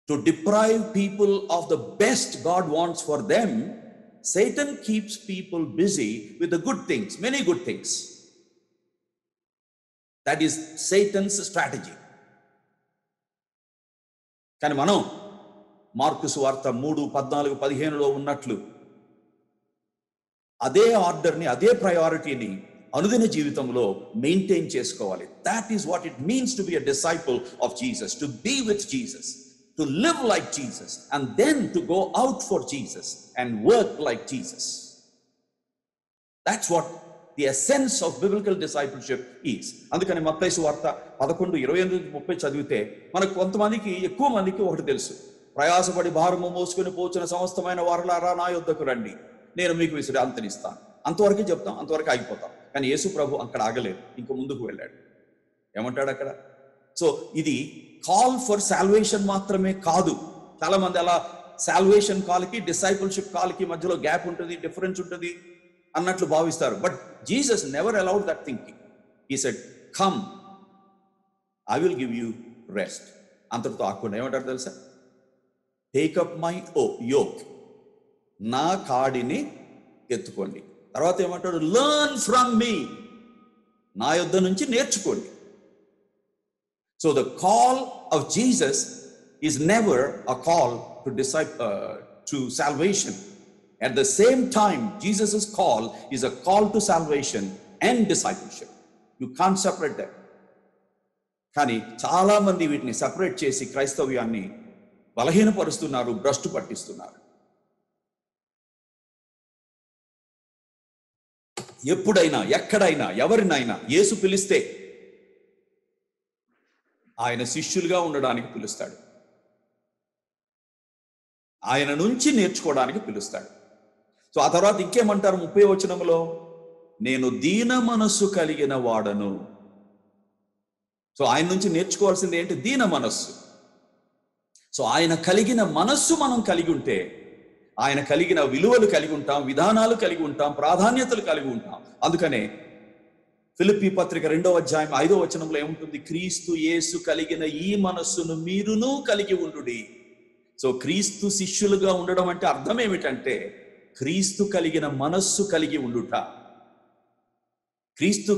To deprive people of the best God wants for them, Satan keeps people busy with the good things, many good things. That is Satan's strategy. కానీ మనం మార్కు సువార్త 3:14-15లో ఉన్నట్లు అదే ఆర్డర్ని, అదే ప్రయారిటీని అనుదిన జీవితంలో మెయింటైన్ చేసుకోవాలి. That is what it means to be a disciple of Jesus, to be with Jesus, to live like Jesus, and then to go out for Jesus and work like Jesus. That's what the essence of biblical discipleship is. అందుకని మత్తయి సువార్త 11:28-30 చదివితే మనకు కొంతమందికి, ఎక్కువ మందికి ఒకటి తెలుసు, ప్రయాసపడి భారము మోసుకొని పోచున్న సమస్తమైన వారలారా నా యొద్దకు రండి, నేను మీకు విశ్రాంతినిస్తాను. అంతవరకే చెప్తాం, అంతవరకు ఆగిపోతాం. కానీ యేసు ప్రభు అక్కడ ఆగలేదు, ఇంక ముందుకు వెళ్ళాడు. ఏమంటాడు అక్కడ? సో ఇది కాల్ ఫర్ సాల్వేషన్ మాత్రమే కాదు. చాలా మంది అలా సాల్వేషన్ కాల్కి, డిసైపుల్షిప్ కాల్కి మధ్యలో గ్యాప్ ఉంటుంది, డిఫరెన్స్ ఉంటుంది అన్నట్లు భావిస్తారు. But Jesus never allowed that thinking. He said, come, I will give you rest. అంతటితో ఆకుండా ఏమంటారు తెలుసా? టేక్ అప్ మై యోక్, నా కాడిని ఎత్తుకోండి. తర్వాత ఏమంటాడు? లెర్న్ ఫ్రమ్ మీ, నా యొద్ద నుంచి నేర్చుకోండి. So the call of Jesus is never a call to salvation. At the same time, Jesus' call is a call to salvation and discipleship. You can't separate them. కానీ చాలా మంది వీటిని సెపరేట్ చేసి క్రైస్తవ్యాన్ని బలహీనపరుస్తున్నారు, భ్రష్టు పట్టిస్తున్నారు. ఎప్పుడైనా, ఎక్కడైనా, ఎవరినైనా యేసు పిలిస్తే ఆయన శిష్యులుగా ఉండడానికి పిలుస్తాడు, ఆయన నుంచి నేర్చుకోవడానికి పిలుస్తాడు. సో ఆ తర్వాత ఇంకేమంటారు 30వ వచనంలో? నేను దీన మనస్సు కలిగిన వాడను. సో ఆయన నుంచి నేర్చుకోవాల్సింది ఏంటి? దీన మనస్సు. సో ఆయన కలిగిన మనస్సు మనం కలిగి ఉంటే, ఆయన కలిగిన విలువలు కలిగి ఉంటాం, విధానాలు కలిగి ఉంటాం, ప్రాధాన్యతలు కలిగి ఉంటాం. అందుకనే ఫిలిప్పీ పత్రిక 2వ అధ్యాయం 5వ వచనంలో ఏముంటుంది? క్రీస్తు యేసు కలిగిన ఈ మనస్సును మీరును కలిగి ఉండుడి. సో క్రీస్తు శిష్యులుగా ఉండడం అంటే అర్థం ఏమిటంటే, క్రీస్తు కలిగిన మనస్సు కలిగి ఉండుట, క్రీస్తు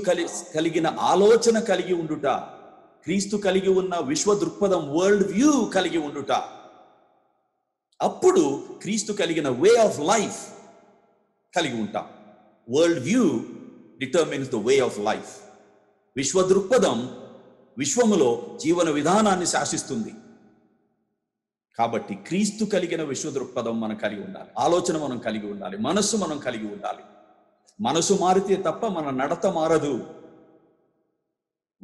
కలిగిన ఆలోచన కలిగి ఉండుట, క్రీస్తు కలిగి ఉన్న విశ్వ దృక్పథం, వరల్డ్ వ్యూ కలిగి ఉండుట. అప్పుడు క్రీస్తు కలిగిన వే ఆఫ్ లైఫ్ కలిగి ఉంటాం. World view determines the way of life. విశ్వ దృక్పథం విశ్వములో జీవన విధానాన్ని శాసిస్తుంది. కాబట్టి క్రీస్తు కలిగిన విశ్వ దృక్పథం మనం కలిగి ఉండాలి, ఆలోచన మనం కలిగి ఉండాలి, మనస్సు మనం కలిగి ఉండాలి. మనసు మారితే తప్ప మన నడత మారదు.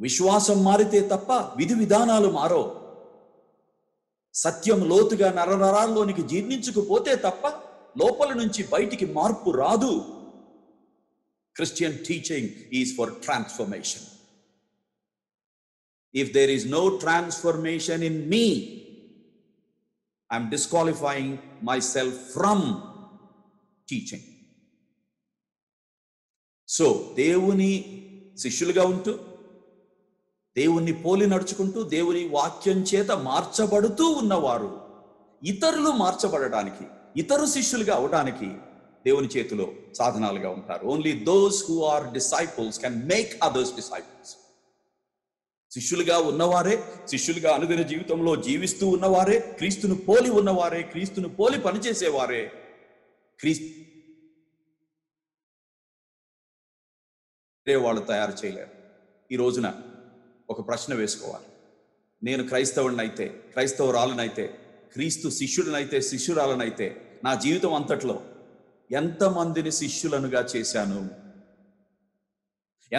విశ్వాసం మారితే తప్ప విధి విధానాలు మారో. సత్యం లోతుగా నరనరాల్లోనికి జీర్ణించుకుపోతే తప్ప లోపల నుంచి బయటికి మార్పు రాదు. Christian teaching is for transformation. If there is no transformation in me, I'm disqualifying myself from teaching. So దేవుని శిష్యులుగా ఉంటూ, దేవుణ్ణి పోలి నడుచుకుంటూ, దేవుని వాక్యం చేత మార్చబడుతూ ఉన్నవారు ఇతరులు మార్చబడడానికి, ఇతరు శిష్యులుగా అవడానికి దేవుని చేతిలో సాధనాలుగా ఉంటారు. Only those who are disciples can make others disciples. శిష్యులుగా ఉన్నవారే, శిష్యులుగా అనుదిన జీవితంలో జీవిస్తూ ఉన్నవారే, క్రీస్తును పోలి ఉన్నవారే, క్రీస్తును పోలి పనిచేసేవారే క్రీస్తు వాళ్ళు తయారు చేయలేరు. ఈ రోజున ఒక ప్రశ్న వేసుకోవాలి. నేను క్రైస్తవుడినైతే, క్రైస్తవురాలనైతే, క్రీస్తు శిష్యుడినైతే, శిష్యురాలనైతే నా జీవితం అంతట్లో ఎంతమందిని శిష్యులనుగా చేశాను?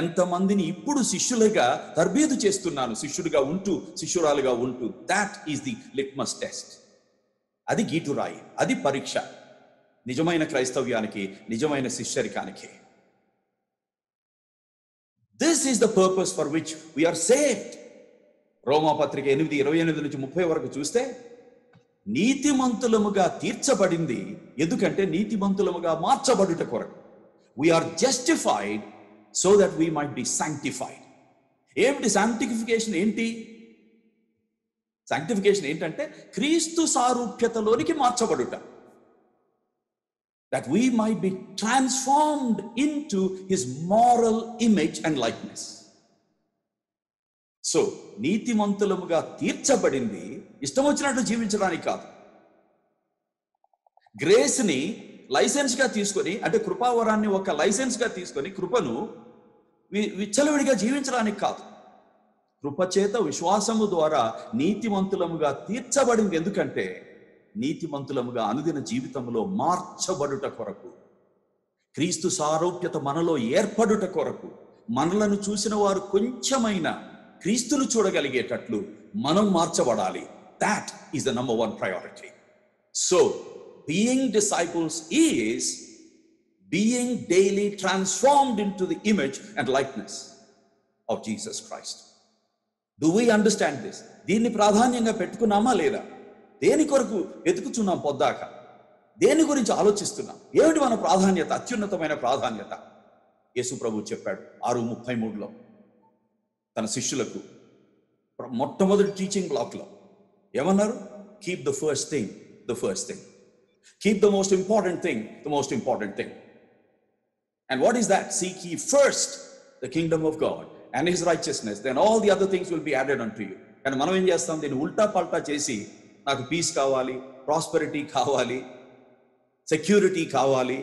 ఎంతమందిని ఇప్పుడు శిష్యులుగా తర్బీదు చేస్తున్నాను? శిష్యుడిగా ఉంటూ, శిష్యురాలుగా ఉంటూ. That is the litmus test. అది గీటురాయి, అది పరీక్ష నిజమైన క్రైస్తవ్యానికి, నిజమైన శిష్యరికానికి. This is the purpose for which we are saved. రోమాపత్రిక 8:28 నుంచి 30 వరకు చూస్తే, నీతిమంతులముగా తీర్చబడింది ఎందుకంటే నీతిమంతులముగా మార్చబడుట కొరకు. We're justified so that we might be sanctified. ఏమిటి సాంక్టిఫికేషన్? ఏంటి సాంక్టిఫికేషన్? ఏంటంటే క్రీస్తు సారూప్యతలోనికి మార్చబడుట. that we might be transformed into his moral image and likeness. So నీతిమంతులముగా తీర్చబడింది ఇష్టం వచ్చినట్టు జీవించడానికి కాదు. గ్రేస్ని లైసెన్స్గా తీసుకొని, అంటే కృపావరాన్ని ఒక లైసెన్స్గా తీసుకొని కృపను విచ్చలవిడిగా జీవించడానికి కాదు. కృపచేత విశ్వాసము ద్వారా నీతిమంతులముగా తీర్చబడింది. ఎందుకంటే నీతిమంతులముగా అనుదిన జీవితంలో మార్చబడుట కొరకు, క్రీస్తు సారూప్యత మనలో ఏర్పడుట కొరకు, మనలను చూసిన వారు కొంచెమైనా క్రీస్తును చూడగలిగేటట్లు మనం మార్చబడాలి. That is the number 1 priority. So being disciples is being daily transformed into the image and likeness of Jesus Christ. Do we understand this? దీన్ని ప్రాధాన్యంగా పెట్టుకున్నామా లేదా? దేని కొరకు వెతుకుచున్నాం పొద్దాక? దేని గురించి ఆలోచిస్తున్నాం? ఏమిటి మన ప్రాధాన్యత, అత్యున్నతమైన ప్రాధాన్యత? యేసు ప్రభు చెప్పాడు 6:33లో తన శిష్యులకు మొట్టమొదటి టీచింగ్ బ్లాక్లో ఏమన్నారు? Keep the first thing the first thing. Keep the most important thing the most important thing. And what is that? Seek ye first the kingdom of God and his righteousness, then all the other things will be added unto you. And మనం ఏం చేస్తాం? దీన్ని ఉల్టా పల్టా చేసి, నాకు piece కావాలి, prosperity కావాలి, security కావాలి,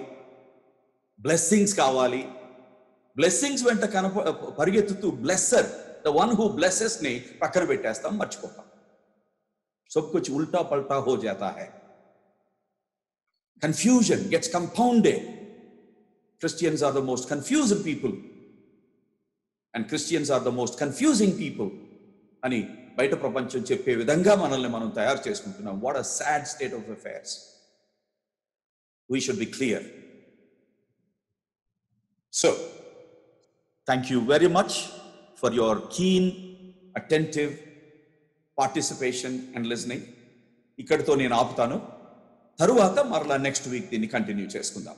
బ్లెస్సింగ్స్ కావాలి. బ్లెస్సింగ్స్ వెంట పరిగెత్తుతూ బ్లెస్సర్, ద వన్ హూ బ్లెస్సెస్ ని పక్కన పెట్టేస్తాం, మర్చిపోతాం. సబ్ కుచ్ ఉల్టా పల్టా హో జాతా high. Confusion gets compounded. Christians are the most confused people, and Christians are the most confusing people అని బయట ప్రపంచం చెప్పే విధంగా మనల్ని మనం తయారు చేసుకుంటున్నాం. What a sad state of affairs. We should be clear. So, thank you very much for your keen, attentive participation and listening. ఇక్కడితో నేను ఆపుతాను. తరువాత మరలా నెక్స్ట్ వీక్ దీన్ని కంటిన్యూ చేసుకుందాం.